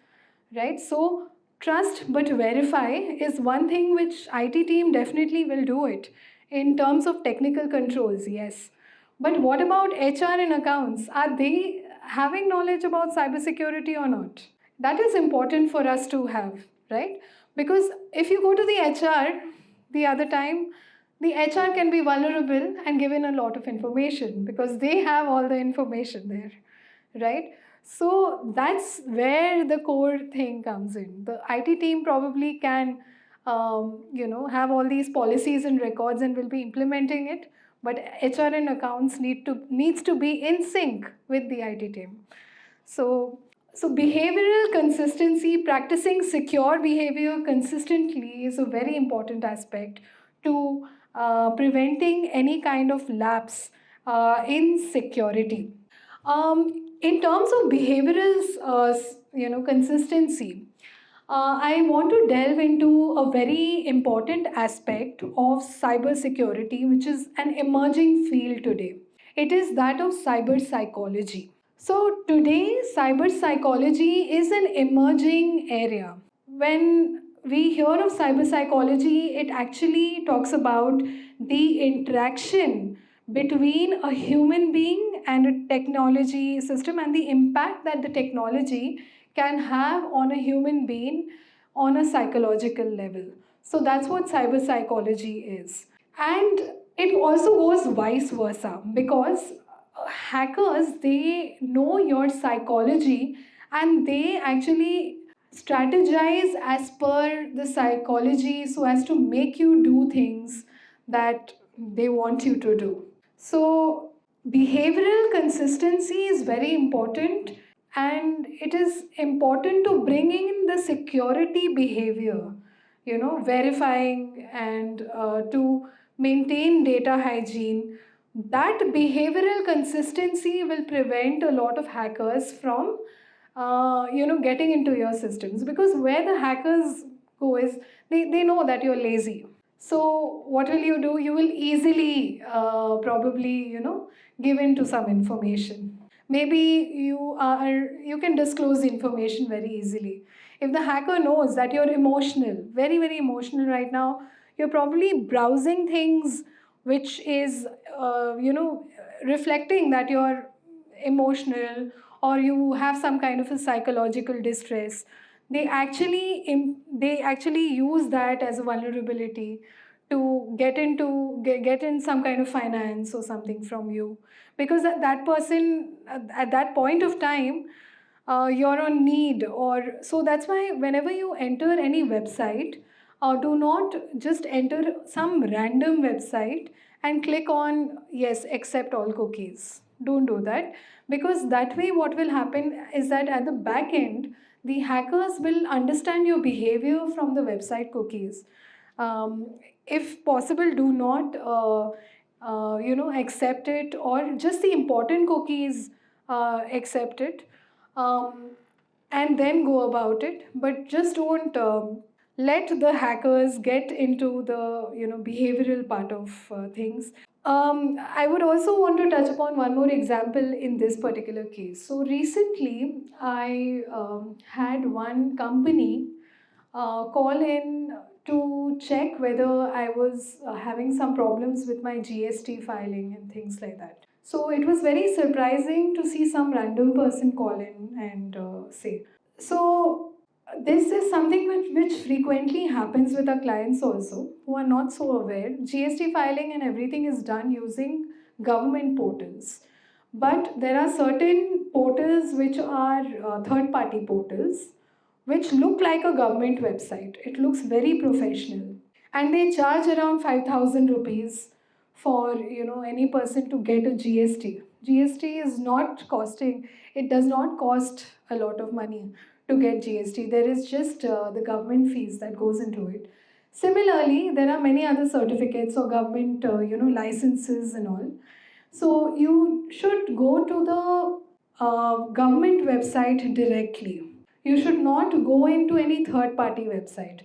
right? So, trust but verify is one thing which IT team definitely will do it in terms of technical controls, yes. But what about HR and accounts? Are they having knowledge about cybersecurity or not? That is important for us to have, right? Because if you go to the HR the other time, the HR can be vulnerable and given a lot of information because they have all the information there, right? So that's where the core thing comes in. The IT team probably can, have all these policies and records and will be implementing it, but HR and accounts needs to be in sync with the IT team. So behavioral consistency, practicing secure behavior consistently is a very important aspect to preventing any kind of lapse in security. In terms of behavioral, consistency, I want to delve into a very important aspect of cybersecurity, which is an emerging field today. It is that of cyber psychology. So today, cyber psychology is an emerging area. When we hear of cyber psychology, it actually talks about the interaction between a human being and a technology system and the impact that the technology can have on a human being on a psychological level. So that's what cyber psychology is. And it also goes vice versa because hackers, they know your psychology and they actually strategize as per the psychology so as to make you do things that they want you to do. So behavioral consistency is very important, and it is important to bring in the security behavior, verifying and to maintain data hygiene. That behavioral consistency will prevent a lot of hackers from getting into your systems, because where the hackers go is they know that you're lazy. So what will you do? You will easily probably give in to some information. Maybe you can disclose the information very easily. If the hacker knows that you're emotional, very very emotional right now, you're probably browsing things which is reflecting that you're emotional or you have some kind of a psychological distress. They actually use that as a vulnerability to get in some kind of finance or something from you, because that person at that point of time, you're on need. Or so that's why whenever you enter any website, do not just enter some random website and click on yes, accept all cookies. Don't do that, because that way what will happen is that at the back end, the hackers will understand your behavior from the website cookies. If possible, do not accept it, or just the important cookies accept it, um, and then go about it. But just don't let the hackers get into the behavioral part of things. I would also want to touch upon one more example in this particular case. So recently, I had one company call in to check whether I was having some problems with my GST filing and things like that. So it was very surprising to see some random person call in and say. So this is something which frequently happens with our clients also who are not so aware. GST filing and everything is done using government portals. But there are certain portals which are third party portals which look like a government website. It looks very professional. And they charge around 5,000 rupees for any person to get a GST. GST is not costing, it does not cost a lot of money to get GST. There is just the government fees that goes into it. Similarly, there are many other certificates or government licenses and all. So you should go to the government website directly. You should not go into any third party website.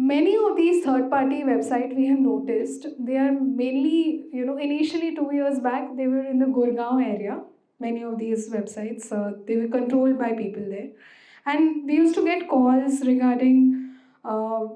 Many of these third party websites we have noticed, they are mainly, initially 2 years back, they were in the Gurgaon area. Many of these websites, they were controlled by people there. And we used to get calls regarding,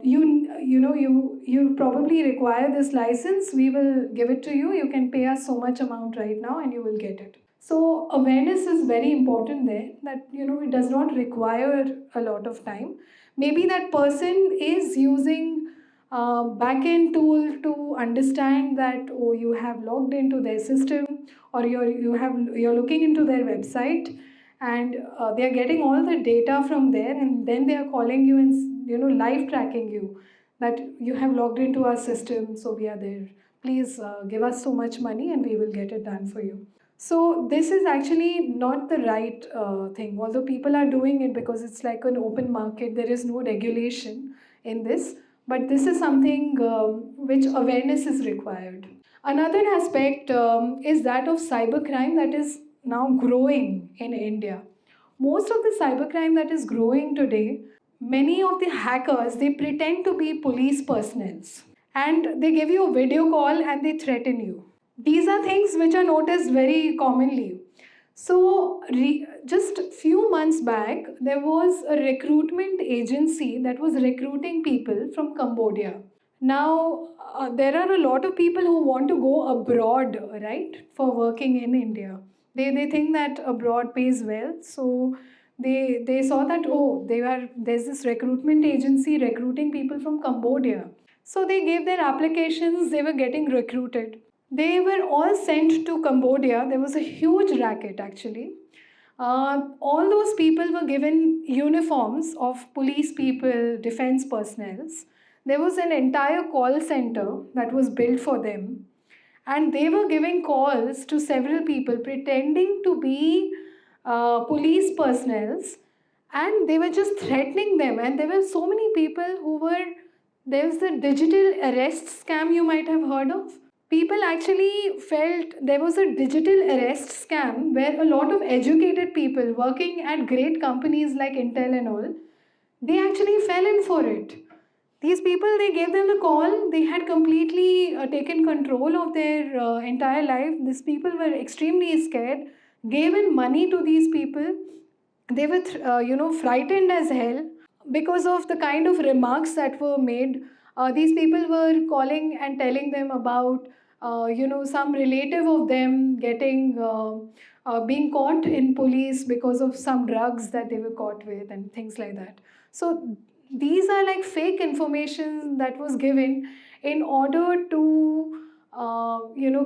you probably require this license, we will give it to you, you can pay us so much amount right now and you will get it. So awareness is very important there, that it does not require a lot of time. Maybe that person is using a back-end tool to understand that, oh, you have logged into their system, or you're looking into their website, and they are getting all the data from there, and then they are calling you and live tracking you, that you have logged into our system, so we are there. Please give us so much money and we will get it done for you. So this is actually not the right thing. Although people are doing it because it's like an open market, there is no regulation in this. But this is something which awareness is required. Another aspect is that of cybercrime that is now growing in India. Most of the cybercrime that is growing today, many of the hackers, they pretend to be police personnel, and they give you a video call and they threaten you. These are things which are noticed very commonly. So, just a few months back, there was a recruitment agency that was recruiting people from Cambodia. Now, there are a lot of people who want to go abroad, right, for working in India. They think that abroad pays well, so they saw that, oh, there's this recruitment agency recruiting people from Cambodia. So they gave their applications, they were getting recruited. They were all sent to Cambodia. There was a huge racket actually. All those people were given uniforms of police people, defense personnel. There was an entire call center that was built for them. And they were giving calls to several people pretending to be police personnel, and they were just threatening them. And there were so many people who were, there's the digital arrest scam you might have heard of. People actually felt there was a digital arrest scam where a lot of educated people working at great companies like Intel and all, they actually fell in for it. These people, they gave them the call, they had completely taken control of their entire life. These people were extremely scared, gave in money to these people. They were, frightened as hell because of the kind of remarks that were made. These people were calling and telling them about, some relative of them being caught in police because of some drugs that they were caught with and things like that. So these are like fake information that was given in order to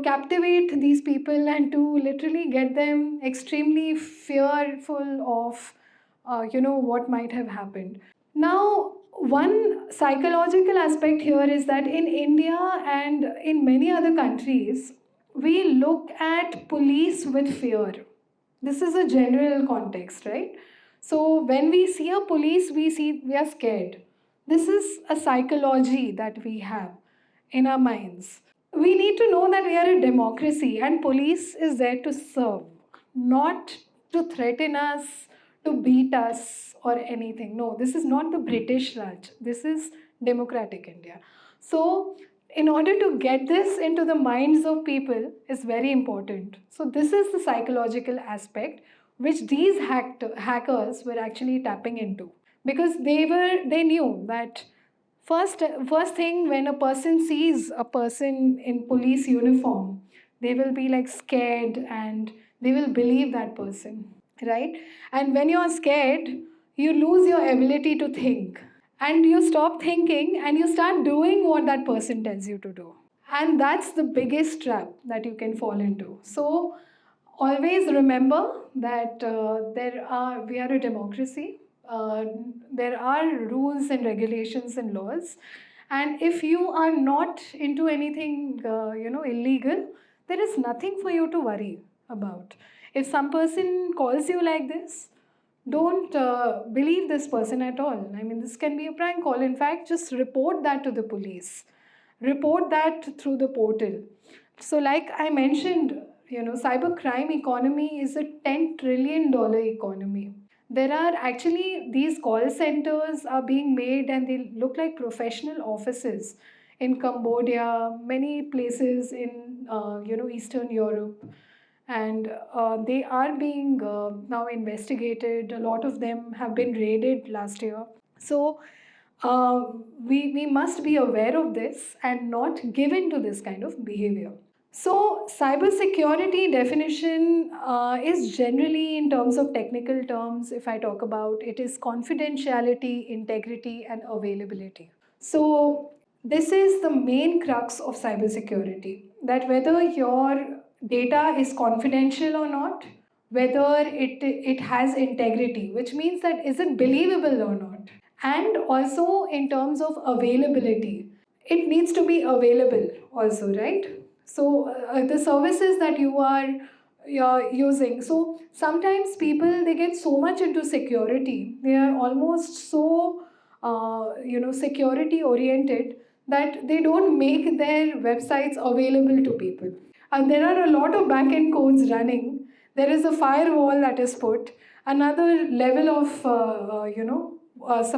captivate these people and to literally get them extremely fearful of what might have happened. Now, one psychological aspect here is that in India and in many other countries, we look at police with fear. This is a general context, right? So when we see a police, we are scared. This is a psychology that we have in our minds. We need to know that we are a democracy and police is there to serve, not to threaten us, to beat us or anything. No, this is not the British Raj. This is democratic India. So in order to get this into the minds of people is very important. So this is the psychological aspect which these hackers were actually tapping into, because they knew that first thing, when a person sees a person in police uniform, They will be like scared and they will believe that person, right? And when you are scared, you lose your ability to think, and you stop thinking and you start doing what that person tells you to do. And that's the biggest trap that you can fall into. So always remember that we are a democracy. Uh, there are rules and regulations and laws, and if you are not into anything illegal, there is nothing for you to worry about. If some person calls you like this, don't believe this person at all. I mean, this can be a prank call. In fact, just report that to the police. Report that through the portal. So, like I mentioned, cybercrime economy is a $10 trillion economy. There are actually these call centers are being made, and they look like professional offices in Cambodia, many places in Eastern Europe, and they are being now investigated. A lot of them have been raided last year. So uh, we must be aware of this and not give in to this kind of behavior. So, cybersecurity definition is generally, in terms of technical terms, if I talk about it, is confidentiality, integrity, and availability. So, this is the main crux of cybersecurity, that whether your data is confidential or not, whether it has integrity, which means that is it believable or not, and also in terms of availability, it needs to be available also, right? So the services that you're using. So sometimes people, they get so much into security, they are almost so security oriented, that they don't make their websites available to people. And there are a lot of back-end codes running. There is a firewall that is put, another level of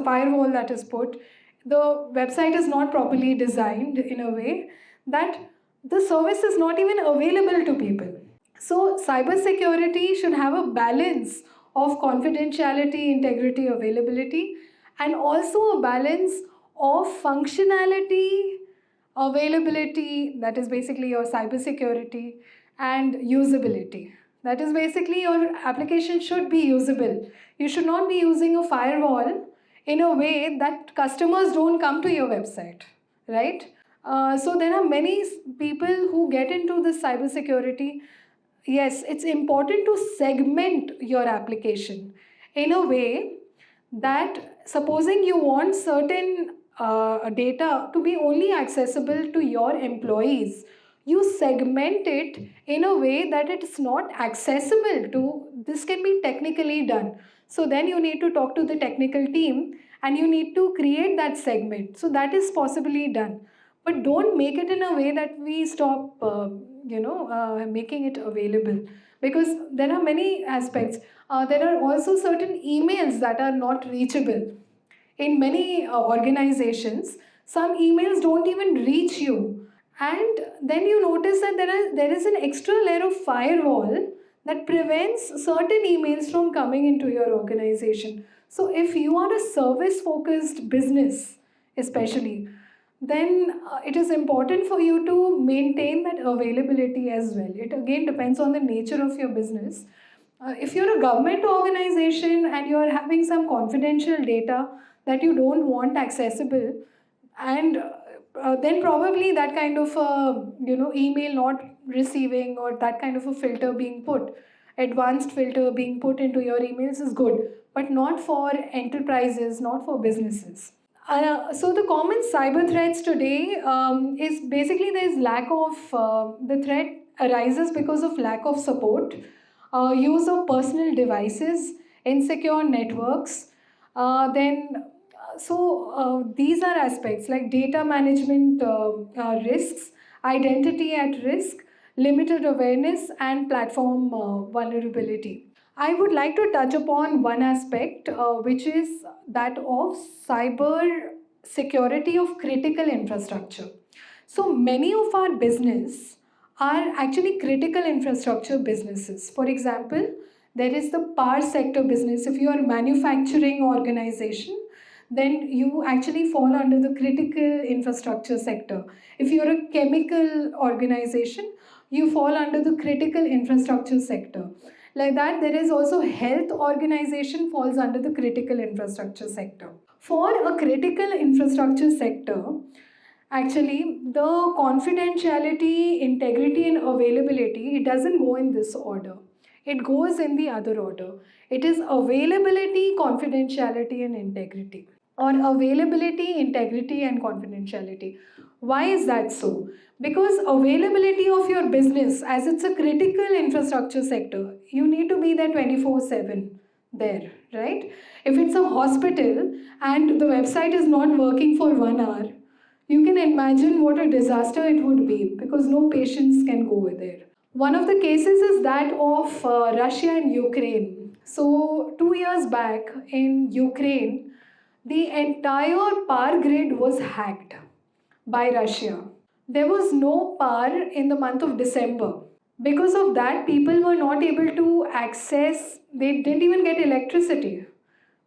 firewall that is put. The website is not properly designed in a way that the service is not even available to people. So cybersecurity should have a balance of confidentiality, integrity, availability, and also a balance of functionality, availability, that is basically your cybersecurity, and usability. That is basically your application should be usable. You should not be using a firewall in a way that customers don't come to your website, right? So there are many people who get into this cybersecurity. Yes, it's important to segment your application in a way that, supposing you want certain data to be only accessible to your employees, you segment it in a way that it's not accessible to, this can be technically done. So then you need to talk to the technical team and you need to create that segment. So that is possibly done. But don't make it in a way that we stop making it available, because there are many aspects. There are also certain emails that are not reachable. In many organizations, some emails don't even reach you. And then you notice that there is an extra layer of firewall that prevents certain emails from coming into your organization. So if you are a service focused business, especially, then it is important for you to maintain that availability as well. It again depends on the nature of your business. If you're a government organization and you're having some confidential data that you don't want accessible, and then probably that kind of email not receiving, or that kind of a filter being put, advanced filter being put into your emails is good, but not for enterprises, not for businesses. So the common cyber threats today is basically there is lack of the threat arises because of lack of support, use of personal devices, insecure networks. These are aspects like data management risks, identity at risk, limited awareness, and platform vulnerability. I would like to touch upon one aspect, which is that of cyber security of critical infrastructure. So many of our business are actually critical infrastructure businesses. For example, there is the power sector business. If you are a manufacturing organization, then you actually fall under the critical infrastructure sector. If you're a chemical organization, you fall under the critical infrastructure sector. Like that, there is also health organization falls under the critical infrastructure sector. For a critical infrastructure sector, actually, the confidentiality, integrity, and availability, it doesn't go in this order. It goes in the other order. It is availability, confidentiality, and integrity. Or availability, integrity, and confidentiality. Why is that so? Because availability of your business, as it's a critical infrastructure sector, you need to be there 24/7 there, right? If it's a hospital and the website is not working for 1 hour, you can imagine what a disaster it would be because no patients can go there. One of the cases is that of Russia and Ukraine. So, 2 years back in Ukraine, the entire power grid was hacked by Russia. There was no power in the month of December. Because of that, people were not able to access, they didn't even get electricity.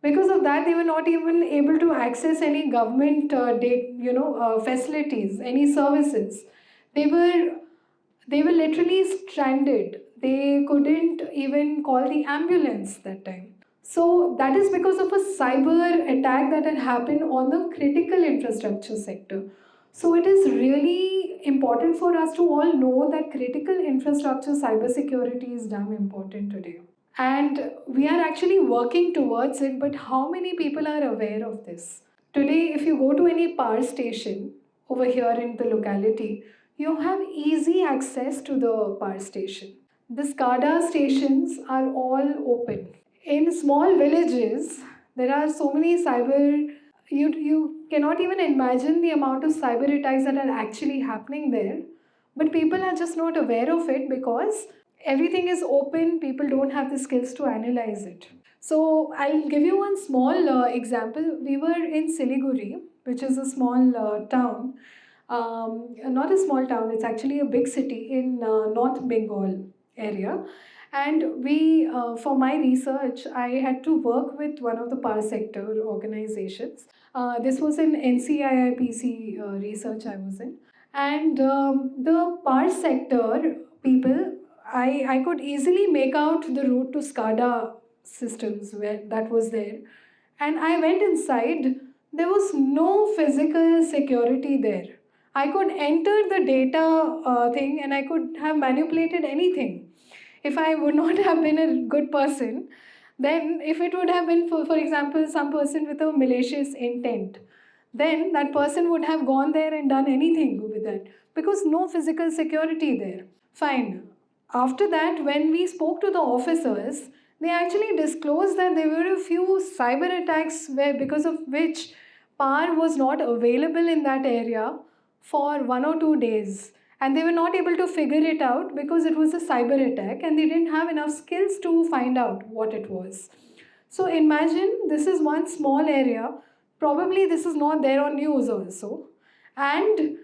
Because of that, they were not even able to access any government facilities, any services. They were they were literally stranded. They couldn't even call the ambulance that time. So that is because of a cyber attack that had happened on the critical infrastructure sector. So it is really important for us to all know that critical infrastructure cybersecurity is damn important today. And we are actually working towards it, but how many people are aware of this? Today, if you go to any power station over here in the locality, you have easy access to the power station. The SCADA stations are all open. In small villages, there are so many you cannot even imagine the amount of cyber attacks that are actually happening there. But people are just not aware of it because everything is open, people don't have the skills to analyze it. So I'll give you one small example. We were in Siliguri, which is a small town. Not a small town, it's actually a big city in North Bengal area. And for my research, I had to work with one of the power sector organizations. This was in NCIIPC research I was in. And the power sector people, I could easily make out the route to SCADA systems where that was there. And I went inside, there was no physical security there. I could enter the data thing and I could have manipulated anything. If I would not have been a good person, then if it would have been, for example, some person with a malicious intent, then that person would have gone there and done anything with that because no physical security there. Fine. After that, when we spoke to the officers, they actually disclosed that there were a few cyber attacks where because of which power was not available in that area for 1 or 2 days, and they were not able to figure it out because it was a cyber attack and they didn't have enough skills to find out what it was. So imagine this is one small area. Probably this is not there on news also. And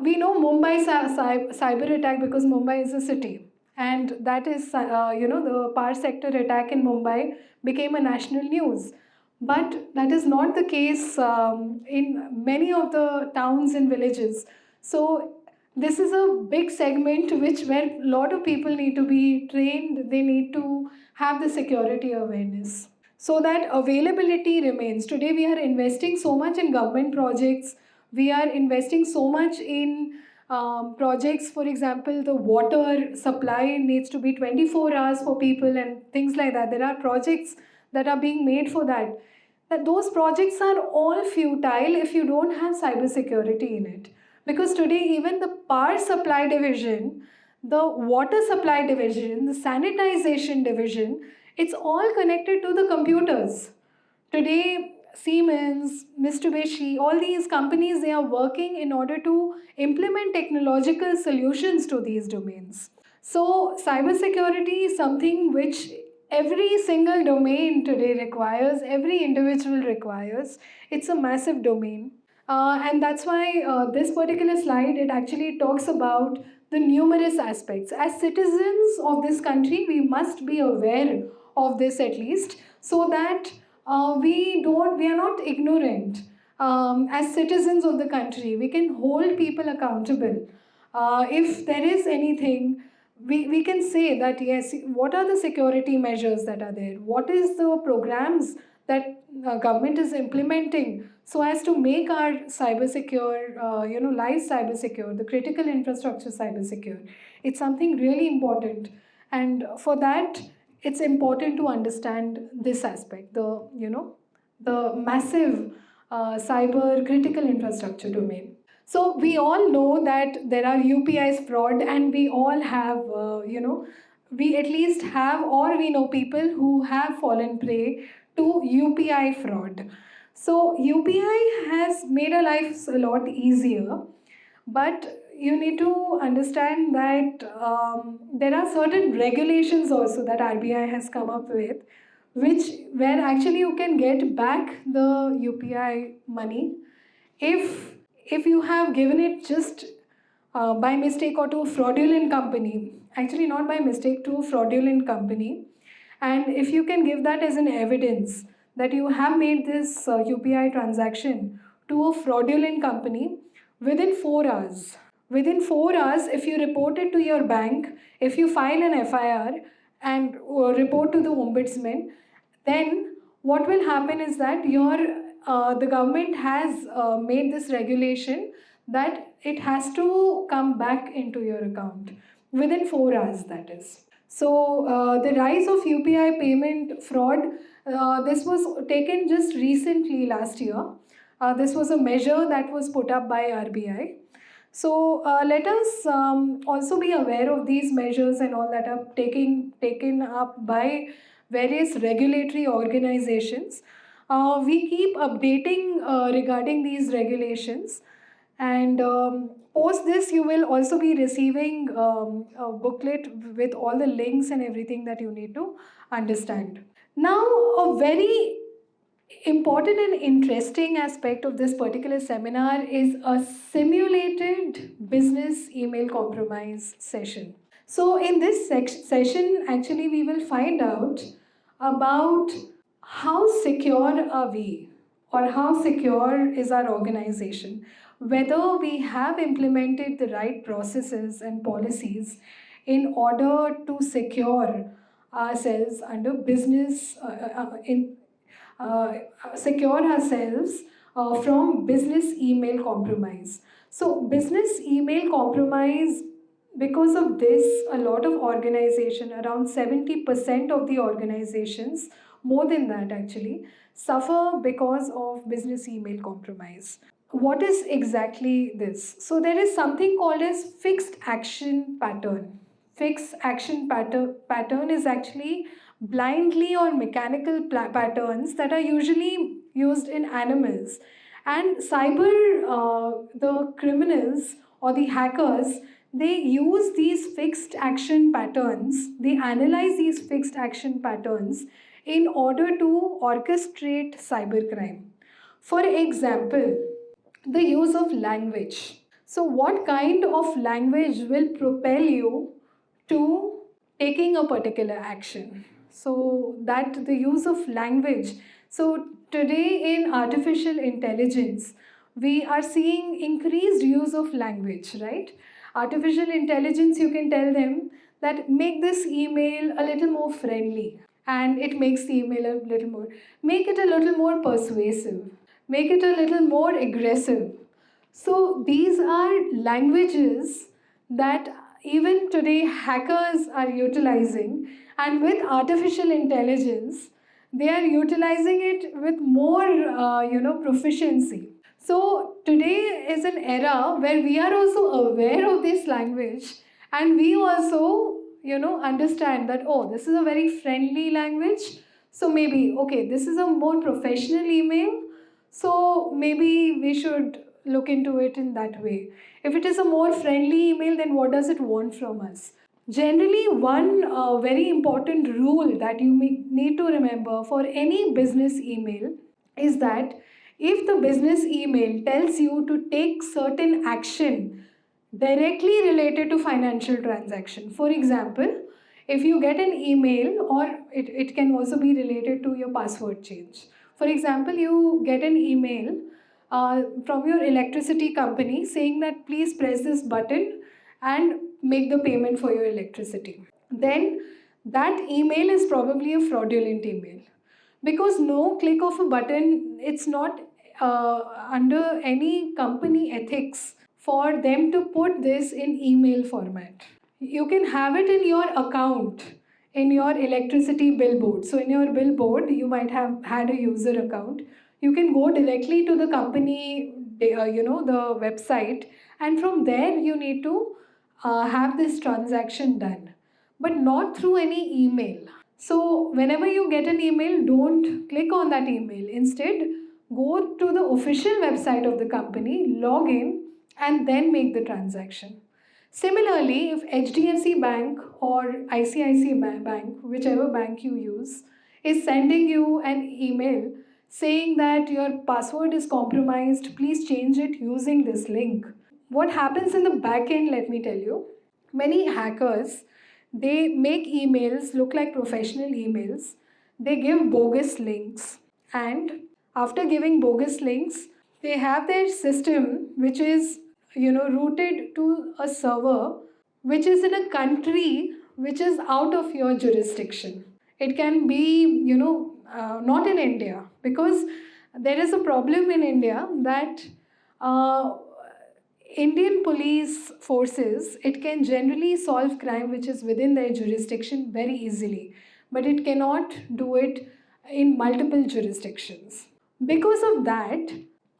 we know Mumbai cyber attack because Mumbai is a city. And that is, the power sector attack in Mumbai became a national news. But that is not the case in many of the towns and villages. So this is a big segment where a lot of people need to be trained. They need to have the security awareness so that availability remains. Today we are investing so much in government projects. We are investing so much in projects. For example, the water supply needs to be 24 hours for people and things like that. There are projects that are being made for that. That those projects are all futile if you don't have cybersecurity in it. Because today, even the power supply division, the water supply division, the sanitization division, it's all connected to the computers. Today, Siemens, Mitsubishi, all these companies, they are working in order to implement technological solutions to these domains. So, cybersecurity is something which every single domain today requires, every individual requires. It's a massive domain. And that's why this particular slide, it actually talks about the numerous aspects. As citizens of this country, we must be aware of this at least, so that we are not ignorant. As citizens of the country, we can hold people accountable. If there is anything, we can say that yes, what are the security measures that are there? What is the programs that government is implementing so as to make our cyber secure, life cyber secure, the critical infrastructure cyber secure? It's something really important, and for that, it's important to understand this aspect, the massive cyber critical infrastructure domain. So we all know that there are UPIs fraud, and we all have, we at least have, or we know people who have fallen prey to UPI fraud. So UPI has made our lives a lot easier, but you need to understand that there are certain regulations also that RBI has come up with, which where actually you can get back the UPI money if you have given it just by mistake or to a fraudulent company, actually not by mistake, to a fraudulent company, and if you can give that as an evidence that you have made this UPI transaction to a fraudulent company within 4 hours. Within 4 hours, if you report it to your bank, if you file an FIR and report to the ombudsman, then what will happen is that the government has made this regulation that it has to come back into your account within 4 hours, that is. So the rise of UPI payment fraud, this was taken just recently last year. This was a measure that was put up by RBI. So let us also be aware of these measures and all that are taken up by various regulatory organizations. We keep updating regarding these regulations, and post this you will also be receiving a booklet with all the links and everything that you need to understand. Now, a very important and interesting aspect of this particular seminar is a simulated business email compromise session. So in this session, actually, we will find out about how secure are we, or how secure is our organization, whether we have implemented the right processes and policies in order to secure ourselves under business secure ourselves from business email compromise. So, business email compromise, because of this, a lot of organization, around 70% of the organizations, more than that actually, suffer because of business email compromise. What is exactly this? So, there is something called as fixed action pattern. Fixed action pattern is actually blindly or mechanical patterns that are usually used in animals, and the criminals or the hackers, they use these fixed action patterns, they analyze these fixed action patterns in order to orchestrate cybercrime. For example, the use of language. So what kind of language will propel you to taking a particular action? So that the use of language. So today in artificial intelligence, we are seeing increased use of language, right? Artificial intelligence, you can tell them that make this email a little more friendly, and it makes the email a little more, make it a little more persuasive, make it a little more aggressive. So these are languages that even today hackers are utilizing, and with artificial intelligence, they are utilizing it with more, proficiency. So today is an era where we are also aware of this language, and we also, understand that, oh, this is a very friendly language. So maybe, okay, this is a more professional email. So maybe we should look into it in that way. If it is a more friendly email, then what does it want from us? Generally, one very important rule that you need to remember for any business email is that if the business email tells you to take certain action directly related to financial transaction, for example, if you get an email, or it can also be related to your password change. For example, you get an email from your electricity company saying that please press this button and make the payment for your electricity. Then that email is probably a fraudulent email, because no click of a button, it's not under any company ethics for them to put this in email format. You can have it in your account, in your electricity billboard. So in your billboard you might have had a user account. You can go directly to the company the website, and from there you need to have this transaction done, but not through any email. So whenever you get an email, don't click on that email. Instead, go to the official website of the company, log in, and then make the transaction. Similarly, if HDFC Bank or ICICI Bank, whichever bank you use, is sending you an email saying that your password is compromised, please change it using this link. What happens in the back end, let me tell you. Many hackers, they make emails look like professional emails. They give bogus links, and after giving bogus links, they have their system which is rooted to a server which is in a country which is out of your jurisdiction. It can be not in India, because there is a problem in India that uh, Indian police forces, it can generally solve crime which is within their jurisdiction very easily, but it cannot do it in multiple jurisdictions. Because of that,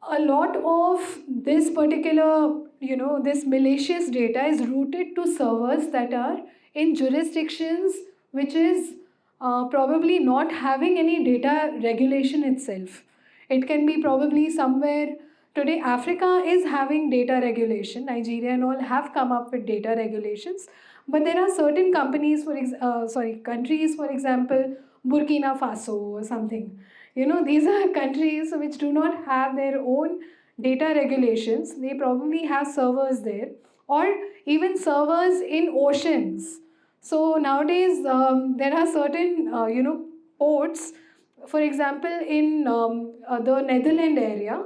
a lot of this particular, this malicious data is routed to servers that are in jurisdictions which is probably not having any data regulation itself. It can be probably somewhere. Today, Africa is having data regulation. Nigeria and all have come up with data regulations, but there are certain countries, for example, Burkina Faso or something. These are countries which do not have their own data regulations. They probably have servers there, or even servers in oceans. So nowadays, there are certain, ports, for example, in the Netherlands area,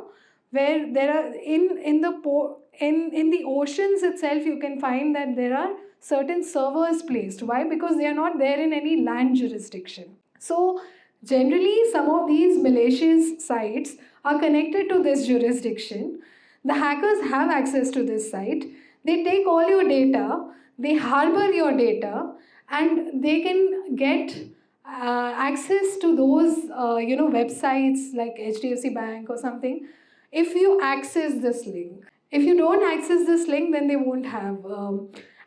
where there are in the oceans itself, you can find that there are certain servers placed. Why? Because they are not there in any land jurisdiction. So generally, some of these malicious sites are connected to this jurisdiction. The hackers have access to this site. They take all your data, they harbor your data, and they can get access to those websites like HDFC Bank or something if you access this link. If you don't access this link, then they won't have.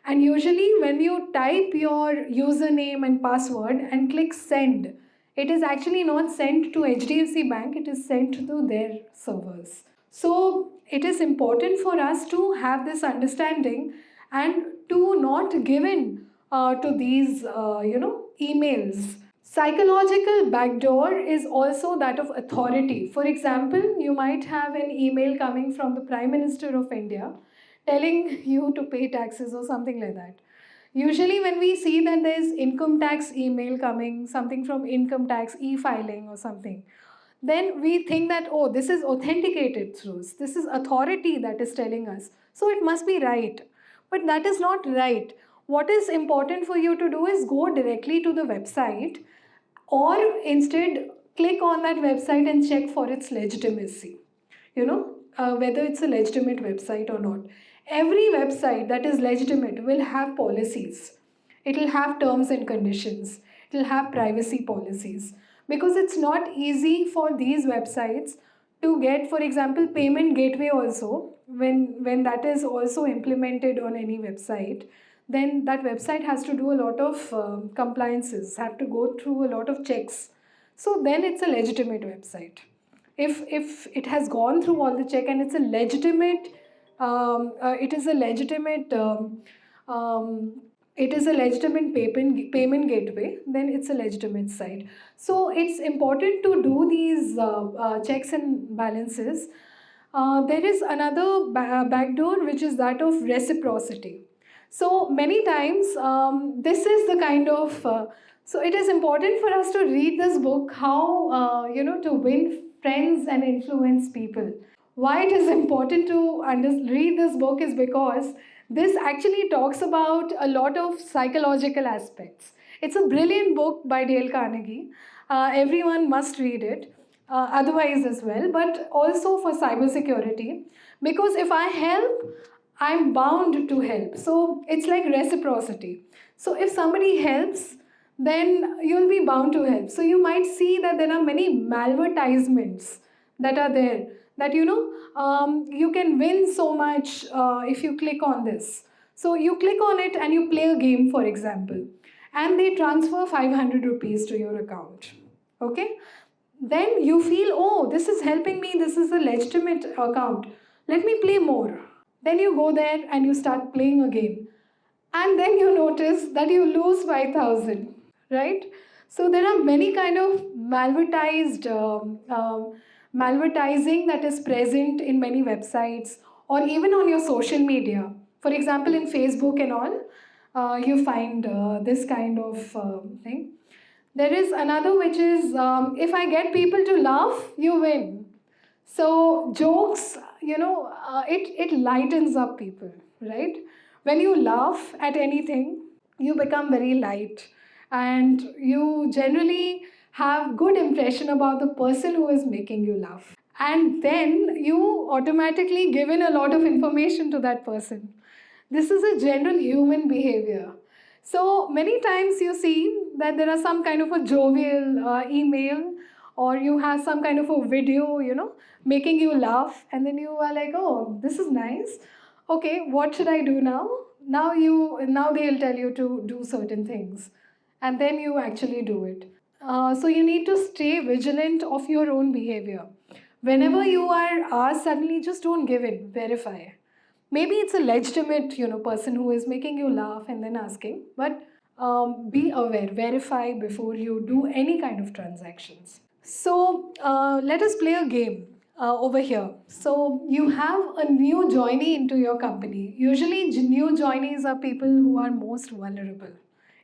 And usually, when you type your username and password and click send, it is actually not sent to HDFC Bank, it is sent to their servers. So, it is important for us to have this understanding and to not give in to these, emails. Psychological backdoor is also that of authority. For example, you might have an email coming from the Prime Minister of India telling you to pay taxes or something like that. Usually, when we see that there is income tax email coming, something from income tax e-filing or something, then we think that, oh, this is authenticated through us. This is authority that is telling us. So it must be right. But that is not right. What is important for you to do is go directly to the website, or instead click on that website and check for its legitimacy. Whether it's a legitimate website or not. Every website that is legitimate will have policies. It will have terms and conditions. It will have privacy policies. Because it's not easy for these websites to get, for example, payment gateway also. When that is also implemented on any website, then that website has to do a lot of compliances, have to go through a lot of checks. So then it's a legitimate website. If it has gone through all the check and it's a legitimate, it is a legitimate payment gateway, then it's a legitimate site. So it's important to do these checks and balances. There is another backdoor, which is that of reciprocity. So many times, this is the kind of, so it is important for us to read this book, how, to win friends and influence people. Why it is important to read this book is because This actually talks about a lot of psychological aspects. It's a brilliant book by Dale Carnegie. Everyone must read it, otherwise as well, but also for cybersecurity. Because if I help, I'm bound to help. So it's like reciprocity. So if somebody helps, then you'll be bound to help. So you might see that there are many malvertisements that are there, that you can win so much if you click on this. So you click on it and you play a game, for example, and they transfer 500 rupees to your account. Okay, then you feel, oh, this is helping me, this is a legitimate account, let me play more. Then you go there and you start playing again, and then you notice that you lose 5,000, right? So there are many kind of malvertising that is present in many websites, or even on your social media. For example, in Facebook and all, you find this kind of thing. There is another which is, if I get people to laugh, you win. So jokes, it lightens up people, right? When you laugh at anything, you become very light, and you generally have good impression about the person who is making you laugh. And then you automatically give in a lot of information to that person. This is a general human behavior. So many times you see that there are some kind of a jovial email, or you have some kind of a video, making you laugh, and then you are like, oh, this is nice. Okay, what should I do now? Now they'll tell you to do certain things, and then you actually do it. So you need to stay vigilant of your own behavior. Whenever you are asked, suddenly just don't give it, verify. Maybe it's a legitimate person who is making you laugh and then asking, but be aware, verify before you do any kind of transactions. So let us play a game over here. So you have a new joinee into your company. Usually new joinees are people who are most vulnerable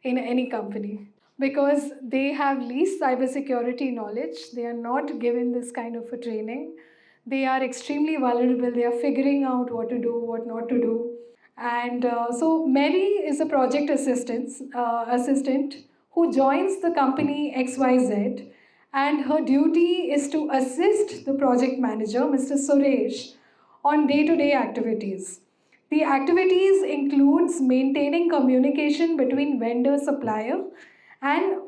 in any company, because they have least cybersecurity knowledge. They are not given this kind of a training. They are extremely vulnerable. They are figuring out what to do, what not to do. And so Mary is a project assistant who joins the company XYZ, and her duty is to assist the project manager, Mr. Suresh, on day-to-day activities. The activities includes maintaining communication between vendor supplier, and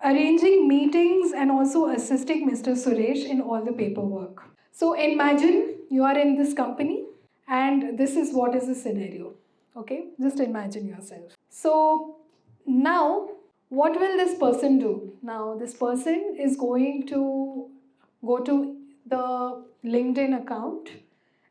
arranging meetings, and also assisting Mr. Suresh in all the paperwork. So imagine you are in this company, and this is what is the scenario. Okay, just imagine yourself. So now, what will this person do? Now, this person is going to go to the LinkedIn account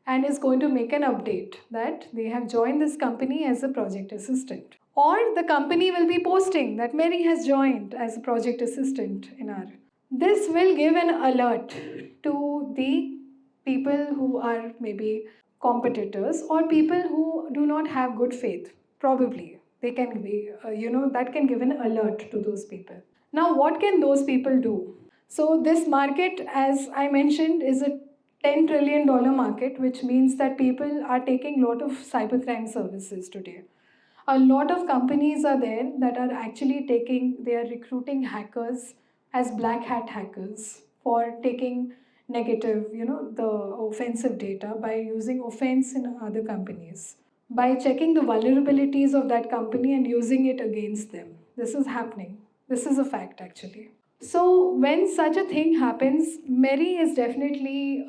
and is going to make an update that they have joined this company as a project assistant. Or the company will be posting that Mary has joined as a project assistant in our. This will give an alert to the people who are maybe competitors, or people who do not have good faith. Probably they can be, that can give an alert to those people. Now, what can those people do? So, this market, as I mentioned, is a $10 trillion market, which means that people are taking a lot of cybercrime services today. A lot of companies are there that are actually they are recruiting hackers as black hat hackers for taking negative, the offensive data by using offense in other companies, by checking the vulnerabilities of that company and using it against them. This is happening. This is a fact, actually. So when such a thing happens, Mary is definitely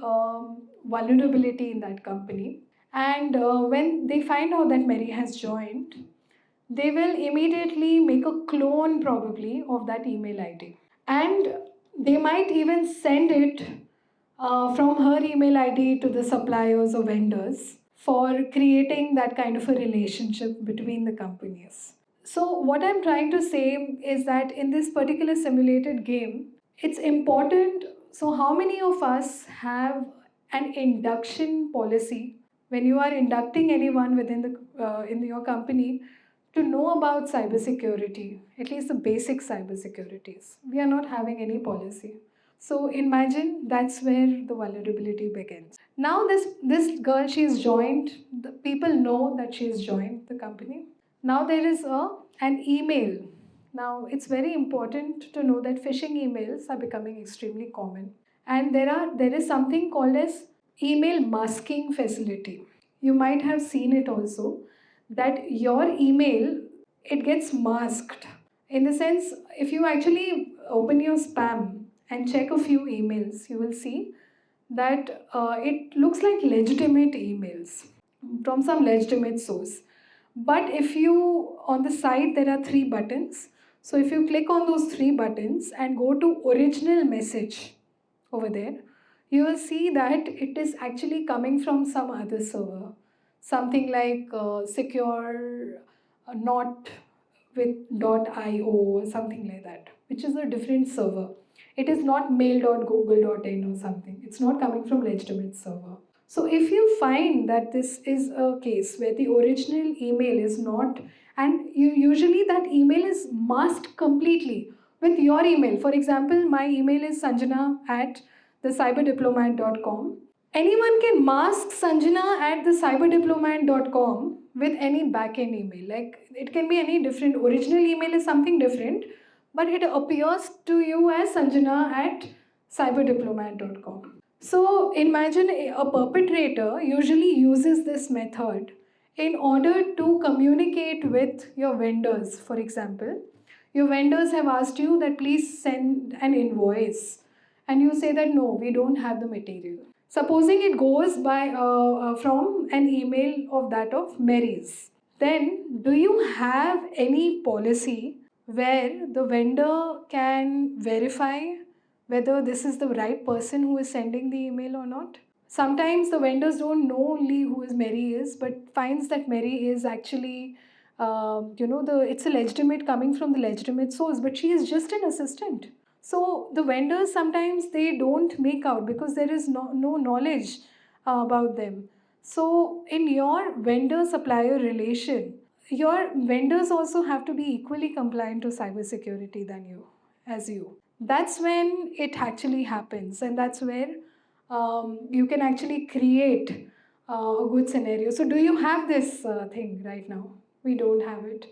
vulnerability in that company. And when they find out that Mary has joined, they will immediately make a clone probably of that email ID. And they might even send it from her email ID to the suppliers or vendors for creating that kind of a relationship between the companies. So, what I'm trying to say is that in this particular simulated game, it's important. So, how many of us have an induction policy when you are inducting anyone within in your company to know about cybersecurity, at least the basic cybersecurities? We are not having any policy. So imagine that's where the vulnerability begins. Now this girl, she's joined the people know that she has joined the company. Now there is an email. Now it's very important to know that phishing emails are becoming extremely common, and there is something called as email masking facility. You might have seen it also, that your email, it gets masked. In the sense, if you actually open your spam and check a few emails, you will see that it looks like legitimate emails from some legitimate source. But if you, on the side, there are three buttons. So if you click on those three buttons and go to original message over there, you will see that it is actually coming from some other server. Something like secure not with .io or something like that, which is a different server. It is not mail.google.in or something. It's not coming from legitimate server. So if you find that this is a case where the original email is not, and you usually that email is masked completely with your email. For example, my email is sanjana at thecyberdiplomat.com. Anyone can mask Sanjana at thecyberdiplomat.com with any backend email. Like it can be any different. Original email is something different, but it appears to you as Sanjana at cyberdiplomat.com. So imagine a perpetrator usually uses this method in order to communicate with your vendors. For example, your vendors have asked you that please send an invoice, and you say that no, we don't have the material. Supposing it goes by from an email of that of Mary's, then do you have any policy where the vendor can verify whether this is the right person who is sending the email or not? Sometimes the vendors don't know only who is Mary is, but finds that Mary is actually, it's a legitimate coming from the legitimate source, but she is just an assistant. So the vendors sometimes they don't make out because there is no knowledge about them. So in your vendor supplier relation, your vendors also have to be equally compliant to cybersecurity than you, as you. That's when it actually happens, and that's where you can actually create a good scenario. So do you have this thing right now? We don't have it.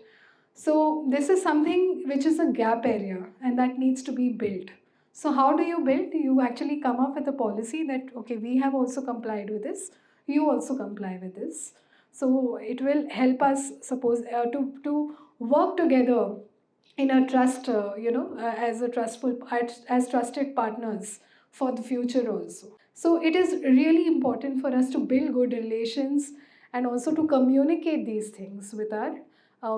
So this is something which is a gap area and that needs to be built. So how do you build? You actually come up with a policy that, okay, we have also complied with this. You also comply with this. So it will help us, suppose, to work together in a trust, as a trustful, as trusted partners for the future also. So it is really important for us to build good relations and also to communicate these things with our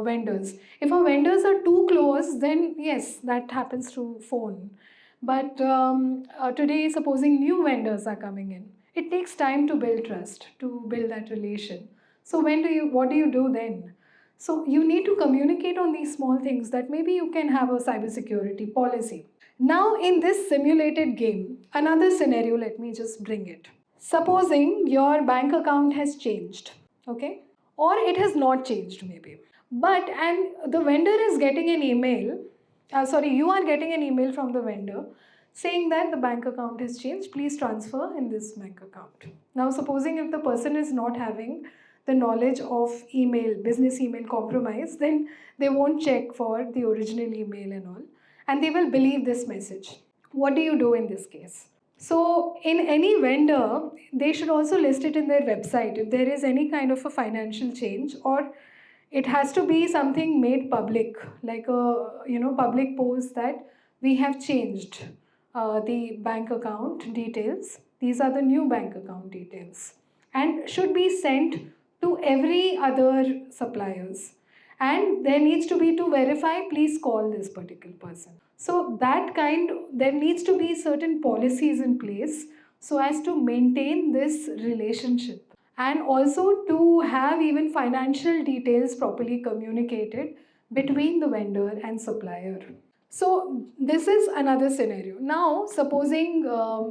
vendors. If our vendors are too close, then yes, that happens through phone. But today, supposing new vendors are coming in, it takes time to build trust, to build that relation. So what do you do then? So you need to communicate on these small things that maybe you can have a cybersecurity policy. Now in this simulated game, another scenario, let me just bring it. Supposing your bank account has changed, okay? Or it has not changed maybe. But, and the vendor is getting an email, you are getting an email from the vendor saying that the bank account has changed, please transfer in this bank account. Now supposing if the person is not having the knowledge of email, business email compromise, then they won't check for the original email and all, and they will believe this message. What do you do in this case? So in any vendor, they should also list it in their website if there is any kind of a financial change, or it has to be something made public, like a public post that we have changed the bank account details. These are the new bank account details, and should be sent to every other suppliers. And there needs to be, to verify, please call this particular person. So that kind, there needs to be certain policies in place so as to maintain this relationship, and also to have even financial details properly communicated between the vendor and supplier. So this is another scenario. Now supposing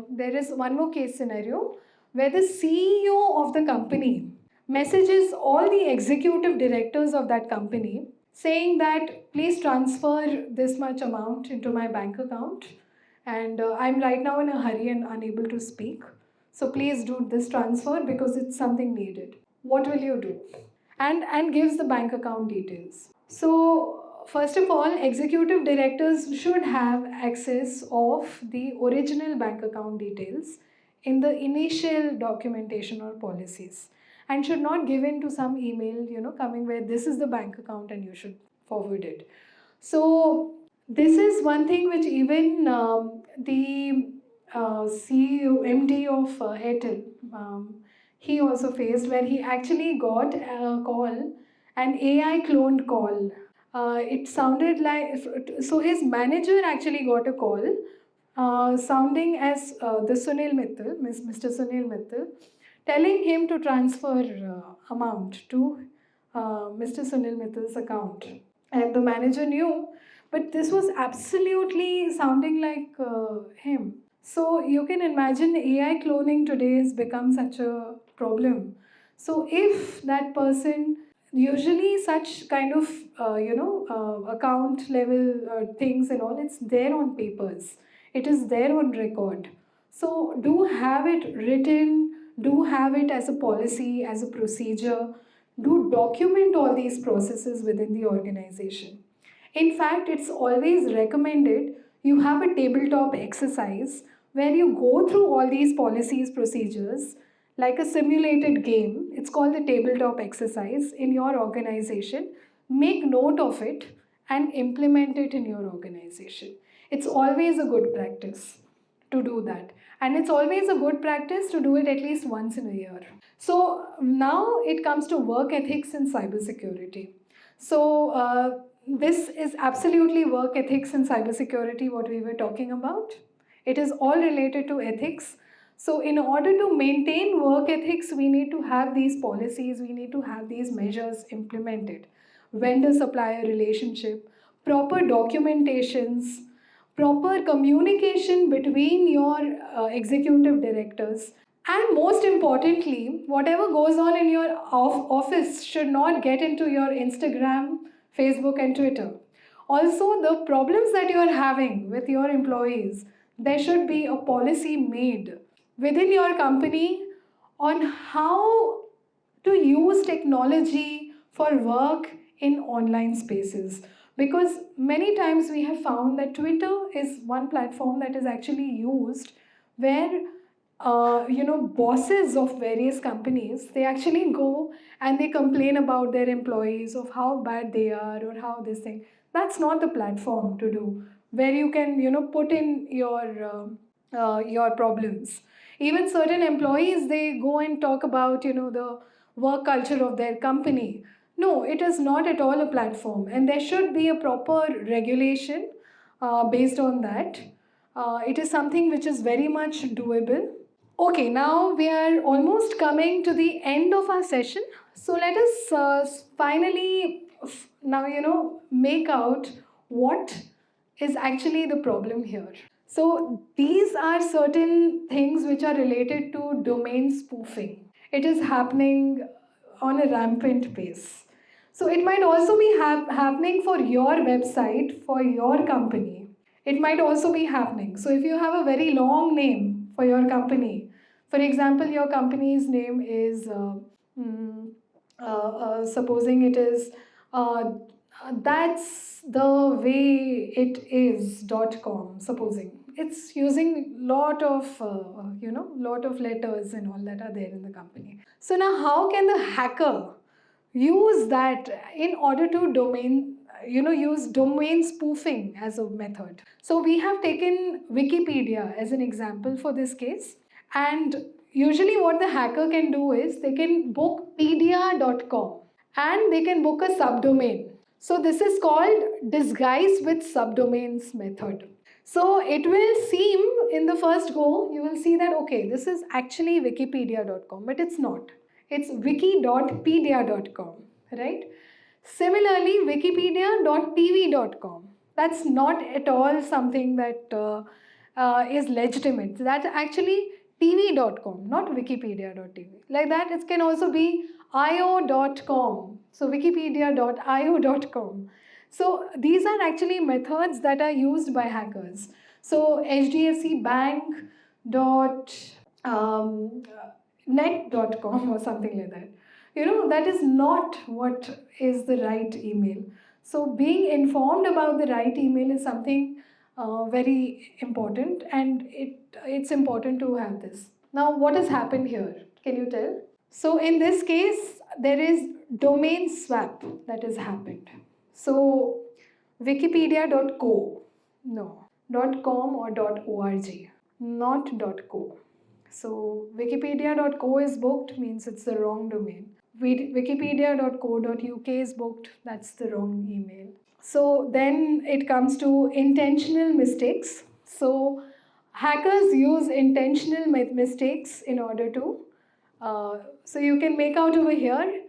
there is one more case scenario where the CEO of the company messages all the executive directors of that company saying that please transfer this much amount into my bank account, and I'm right now in a hurry and unable to speak. So please do this transfer because it's something needed. what will you do? And gives the bank account details. So first of all, executive directors should have access of the original bank account details in the initial documentation or policies, and should not give in to some email, coming where this is the bank account and you should forward it. So this is one thing which even the CEO, MD of Airtel, he also faced, where he actually got a call, an AI cloned call. It sounded like, so his manager actually got a call sounding as the Sunil Mittal, Mr. Sunil Mittal, telling him to transfer amount to Mr. Sunil Mittal's account. And the manager knew, but this was absolutely sounding like him. So you can imagine AI cloning today has become such a problem. So if that person, usually such kind of account level things and all, it's there on papers, it is there on record. So do have it written, do have it as a policy, as a procedure, do document all these processes within the organization. In fact, it's always recommended you have a tabletop exercise where you go through all these policies, procedures, like a simulated game. It's called the tabletop exercise in your organization. Make note of it and implement it in your organization. It's always a good practice to do that. And it's always a good practice to do it at least once in a year. So now it comes to work ethics in cybersecurity. So this is absolutely work ethics in cybersecurity, what we were talking about. It is all related to ethics. So in order to maintain work ethics, we need to have these policies, we need to have these measures implemented. Vendor-supplier relationship, proper documentations, proper communication between your executive directors, and most importantly, whatever goes on in your office should not get into your Instagram, Facebook, and Twitter. Also, the problems that you are having with your employees, there should be a policy made within your company on how to use technology for work in online spaces. Because many times we have found that Twitter is one platform that is actually used where bosses of various companies, they actually go and they complain about their employees, of how bad they are or how this thing. That's not the platform to do, where you can put in your problems. Even certain employees, they go and talk about the work culture of their company. No, it is not at all a platform, and there should be a proper regulation based on that. It is something which is very much doable. Okay, now we are almost coming to the end of our session. So let us finally now make out what is actually the problem here. So these are certain things which are related to domain spoofing. It is happening on a rampant pace. So it might also be happening for your website, for your company. It might also be happening. So if you have a very long name for your company, for example, your company's name is, supposing it is, that's the way it is.com, supposing. It's using lot of letters and all that are there in the company. So now how can the hacker use that in order to use domain spoofing as a method? So we have taken Wikipedia as an example for this case. And usually what the hacker can do is they can book pedia.com and they can book a subdomain. So this is called disguise with subdomains method. So it will seem in the first go, you will see that, okay, this is actually wikipedia.com, but it's not. It's wiki.pedia.com, right? Similarly, wikipedia.tv.com. That's not at all something that is legitimate. That's actually tv.com, not wikipedia.tv. Like that, it can also be io.com. So wikipedia.io.com. So these are actually methods that are used by hackers. So HDFC Bank net.com or something like that. that is not what is the right email. So being informed about the right email is something very important, and it's important to have this. Now, what has happened here, can you tell? So in this case, there is domain swap that has happened. So wikipedia.co, no, .com or .org, not .co. So wikipedia.co is booked, means it's the wrong domain. Wikipedia.co.uk is booked, that's the wrong email. So then it comes to intentional mistakes. So hackers use intentional mistakes in order to, so you can make out over here,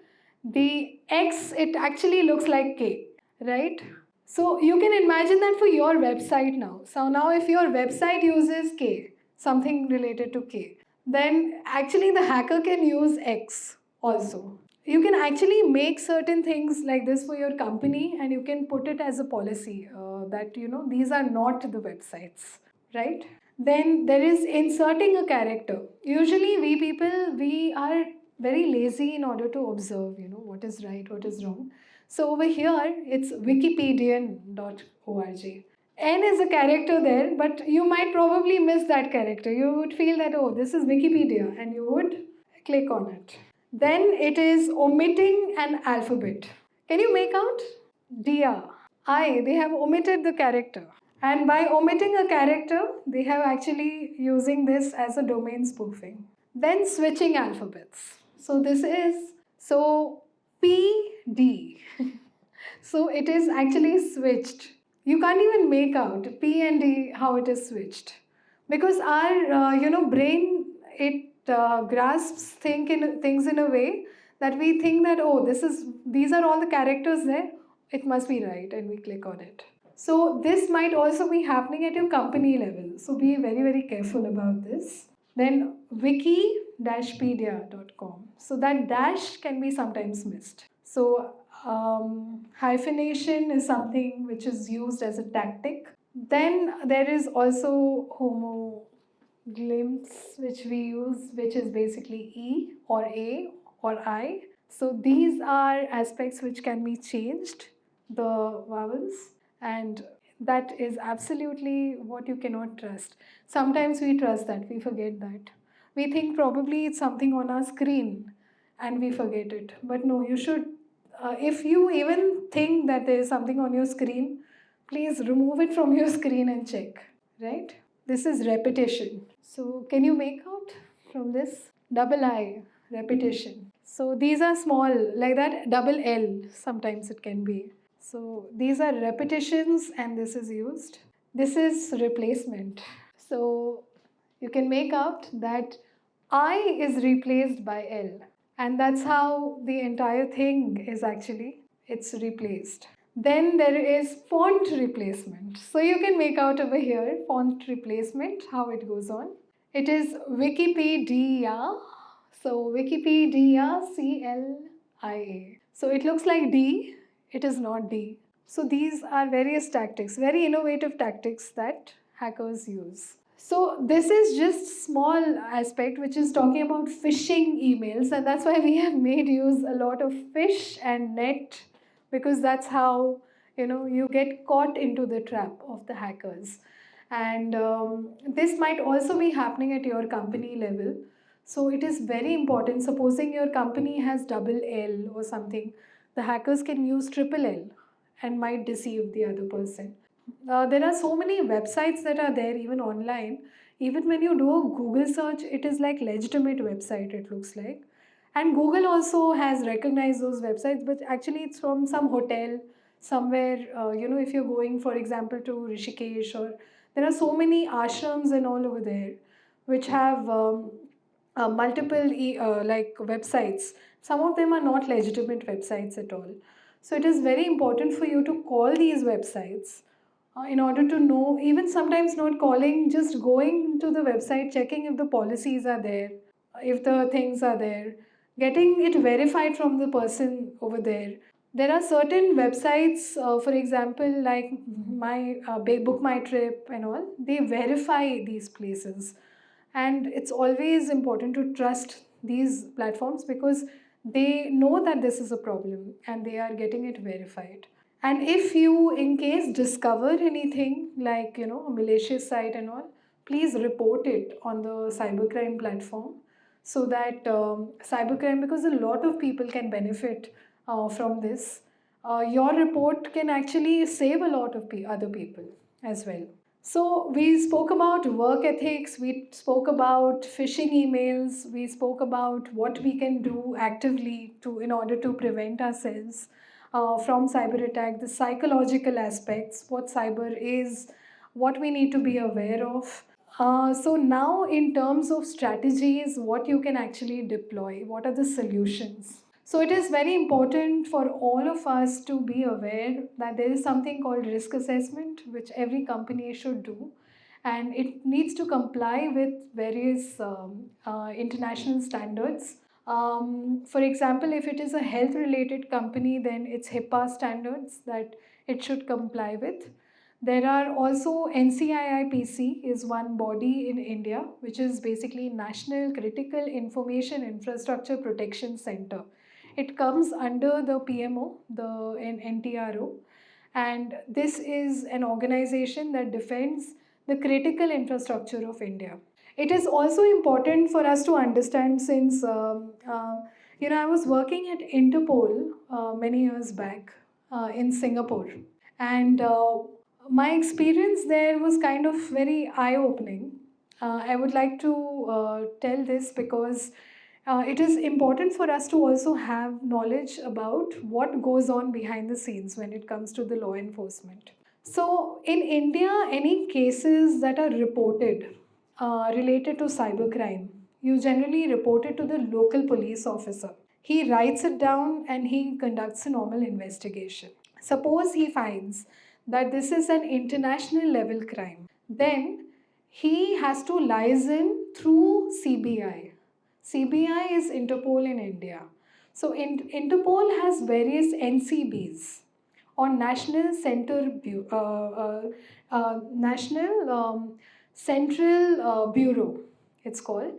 the X, it actually looks like K, right? So you can imagine that for your website now. So now if your website uses K, something related to K, then actually the hacker can use X also. You can actually make certain things like this for your company, and you can put it as a policy that these are not the websites, right? Then there is inserting a character. Usually we people, we are very lazy in order to observe what is right, what is wrong. So over here it's wikipedian.org. N is a character there, but you might probably miss that character. You would feel that, oh, this is Wikipedia, and you would click on it. Then it is omitting an alphabet. Can you make out? Dia, I, they have omitted the character. And by omitting a character, they have actually using this as a domain spoofing. Then switching alphabets. So this is, so P, D. So it is actually switched. You can't even make out P and D how it is switched, because our brain, it grasps things in a way that we think that, oh, these are all the characters there, it must be right, and we click on it. So this might also be happening at your company level. So be very, very careful about this. Then wiki-pedia.com. So that dash can be sometimes missed. So hyphenation is something which is used as a tactic. Then there is also homoglyphs which we use, which is basically E or A or I. So these are aspects which can be changed, the vowels, and that is absolutely what you cannot trust. Sometimes we trust that, we forget that. We think probably it's something on our screen and we forget it. But no, you should, if you even think that there is something on your screen, please remove it from your screen and check, right? This is repetition. So can you make out from this? Double I, repetition. So these are small, like that, double L, sometimes it can be. So these are repetitions, and this is used. This is replacement. So you can make out that I is replaced by L, and that's how the entire thing is actually, it's replaced. Then there is font replacement. So you can make out over here font replacement, how it goes on. It is Wikipedia. So Wikipedia, CLIA. So it looks like D, it is not D. So these are various tactics, very innovative tactics that hackers use. So this is just small aspect which is talking about phishing emails, and that's why we have made use a lot of fish and net, because that's how you get caught into the trap of the hackers. And this might also be happening at your company level. So it is very important. Supposing your company has double L or something, the hackers can use triple L and might deceive the other person. There are so many websites that are there even online. Even when you do a Google search, it is like legitimate website, it looks like. And Google also has recognized those websites, but actually it's from some hotel somewhere, if you're going, for example, to Rishikesh, or there are so many ashrams and all over there which have multiple like websites. Some of them are not legitimate websites at all. So it is very important for you to call these websites in order to know, even sometimes not calling, just going to the website, checking if the policies are there, if the things are there, getting it verified from the person over there. There are certain websites, for example, like Book My Trip and all, they verify these places. And it's always important to trust these platforms, because they know that this is a problem and they are getting it verified. And if you, in case, discover anything like, a malicious site and all, please report it on the cybercrime platform, so that cybercrime, because a lot of people can benefit from this. Your report can actually save a lot of other people as well. So we spoke about work ethics, we spoke about phishing emails, we spoke about what we can do actively to in order to prevent ourselves from cyber attack, the psychological aspects, what cyber is, what we need to be aware of. So now in terms of strategies, what you can actually deploy, what are the solutions? So it is very important for all of us to be aware that there is something called risk assessment, which every company should do. And it needs to comply with various international standards. For example, if it is a health related company, then it's HIPAA standards that it should comply with. There are also NCIIPC is one body in India, which is basically National Critical Information Infrastructure Protection Center. It comes under the PMO, the NTRO, and this is an organization that defends the critical infrastructure of India. It is also important for us to understand, since I was working at Interpol many years back in Singapore, and my experience there was kind of very eye-opening. I would like to tell this because it is important for us to also have knowledge about what goes on behind the scenes when it comes to the law enforcement. So, in India, any cases that are reported related to cybercrime, you generally report it to the local police officer. He writes it down and he conducts a normal investigation. Suppose he finds that this is an international level crime, then he has to liaison through CBI. CBI is Interpol in India. So Interpol has various NCBs, or National Central Bureau, it's called.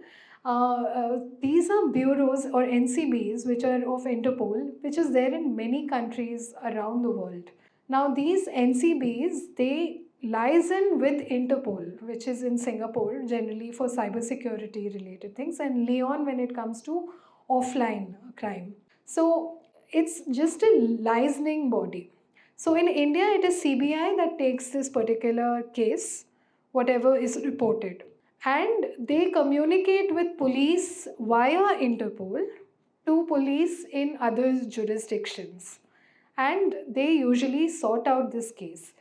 These are bureaus or NCBs which are of Interpol, which is there in many countries around the world. Now these NCBs, they liaison with Interpol, which is in Singapore generally for cybersecurity related things, and Leon when it comes to offline crime. So it's just a liaising body. So in India, it is CBI that takes this particular case, whatever is reported, and they communicate with police via Interpol to police in other jurisdictions, and they usually sort out this case.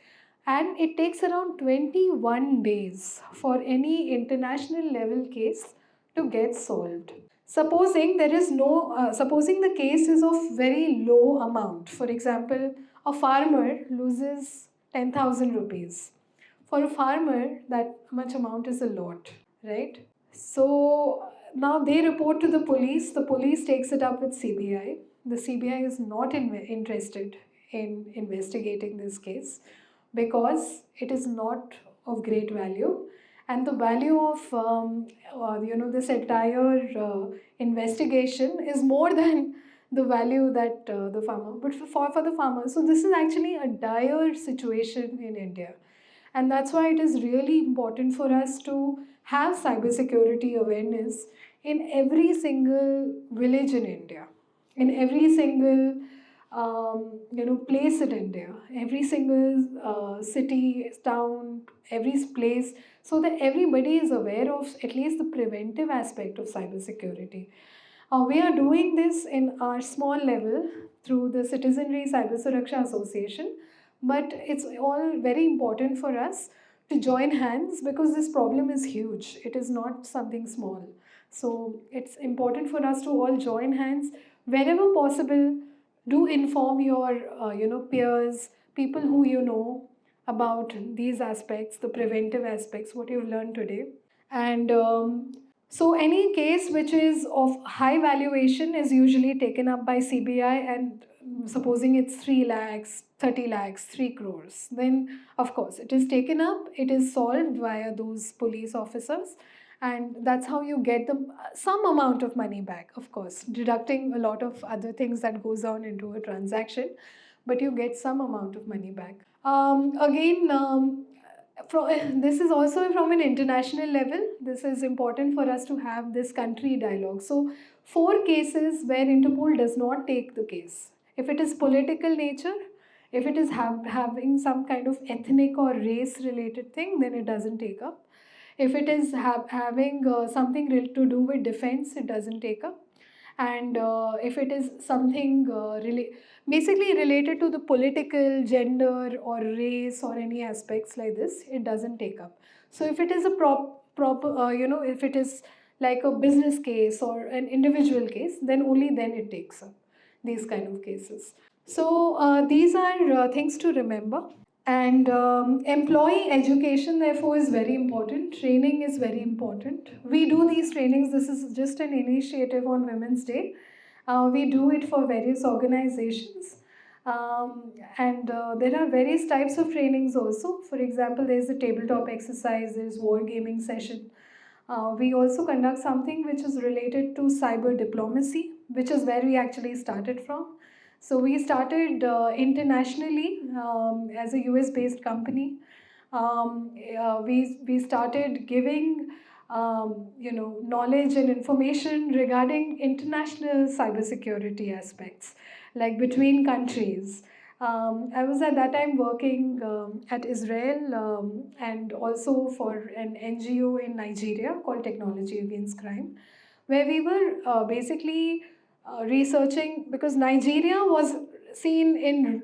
And it takes around 21 days for any international level case to get solved. Supposing there is supposing the case is of very low amount. For example, a farmer loses 10,000 rupees. For a farmer, that much amount is a lot, right? So now they report to the police takes it up with CBI. The CBI is not interested in investigating this case because it is not of great value, and the value of this entire investigation is more than the value that the farmer, but for the farmer. So this is actually a dire situation in India, and that's why it is really important for us to have cybersecurity awareness in every single village in India, in every single place in India, every single city, town, every place, so that everybody is aware of at least the preventive aspect of cybersecurity. We are doing this in our small level through the Citizenry Cyber Suraksha Association, but it's all very important for us to join hands because this problem is huge. It is not something small. So it's important for us to all join hands wherever possible. Do inform your peers, people who you know, about these aspects, the preventive aspects, what you've learned today. And so any case which is of high valuation is usually taken up by CBI, and supposing it's 3 lakhs, 30 lakhs, 3 crores, then of course it is taken up, it is solved via those police officers, and that's how you get some amount of money back, of course, deducting a lot of other things that goes on into a transaction, but you get some amount of money back. Again, this is also from an international level. This is important for us to have this country dialogue. So, 4 cases where Interpol does not take the case. If it is political nature, if it is having some kind of ethnic or race related thing, then it doesn't take up. If it is having something to do with defense, it doesn't take up. And if it is something basically related to the political, gender, or race, or any aspects like this, it doesn't take up. So if it is a proper, if it is like a business case or an individual case, then only then it takes up these kind of cases. So these are things to remember. And employee education, therefore, is very important. Training is very important. We do these trainings. This is just an initiative on Women's Day. We do it for various organizations. And there are various types of trainings also. For example, there's the tabletop exercise, there's war gaming session. We also conduct something which is related to cyber diplomacy, which is where we actually started from. So we started internationally as a US-based company. We started giving knowledge and information regarding international cybersecurity aspects, like between countries. I was at that time working at Israel and also for an NGO in Nigeria called Technology Against Crime, where we were basically researching, because Nigeria was seen in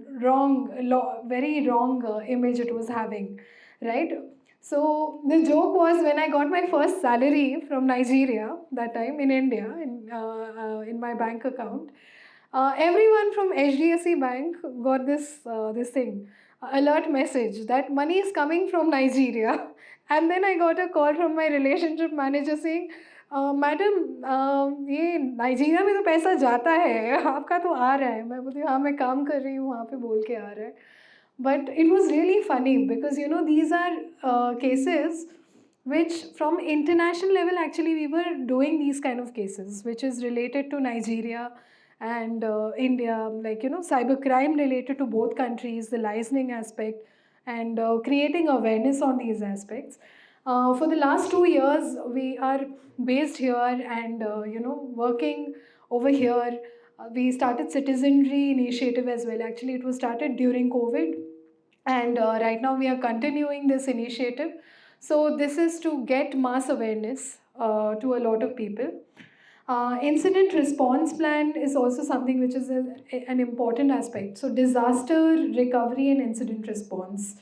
very wrong image it was having, right? So the joke was, when I got my first salary from Nigeria that time in India in my bank account, everyone from HDFC Bank got this thing, alert message that money is coming from Nigeria. And then I got a call from my relationship manager saying, madam ये Nigeria में तो पैसा जाता है, आपका तो आ रहा है. मैं बोलती हूँ हाँ मैं काम कर रही हूँ वहाँ पे, बोल के आ रहा है. But it was really funny because these are cases which from international level actually we were doing these kind of cases which is related to Nigeria and India, like cyber crime related to both countries, the licensing aspect, and creating awareness on these aspects. For the last 2 years, we are based here and working over here. We started citizenry initiative as well. Actually, it was started during COVID, and right now we are continuing this initiative. So this is to get mass awareness to a lot of people. Incident response plan is also something which is an important aspect. So disaster recovery and incident response.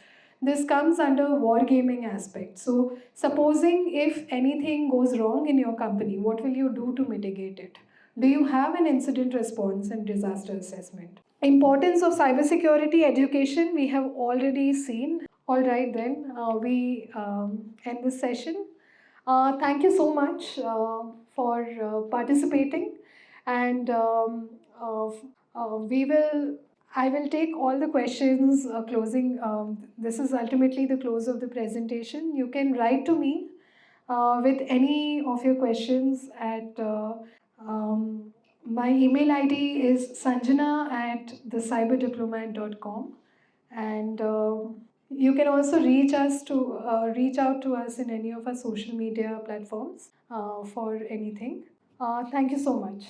This comes under wargaming aspect. So supposing if anything goes wrong in your company, what will you do to mitigate it? Do you have an incident response and disaster assessment? Importance of cybersecurity education, we have already seen. All right, then we end this session. Thank you so much for participating, and we will. I will take all the questions. Closing. This is ultimately the close of the presentation. You can write to me with any of your questions at. My email ID is sanjana@thecyberdiplomat.com, and you can also reach out to us in any of our social media platforms for anything. Thank you so much.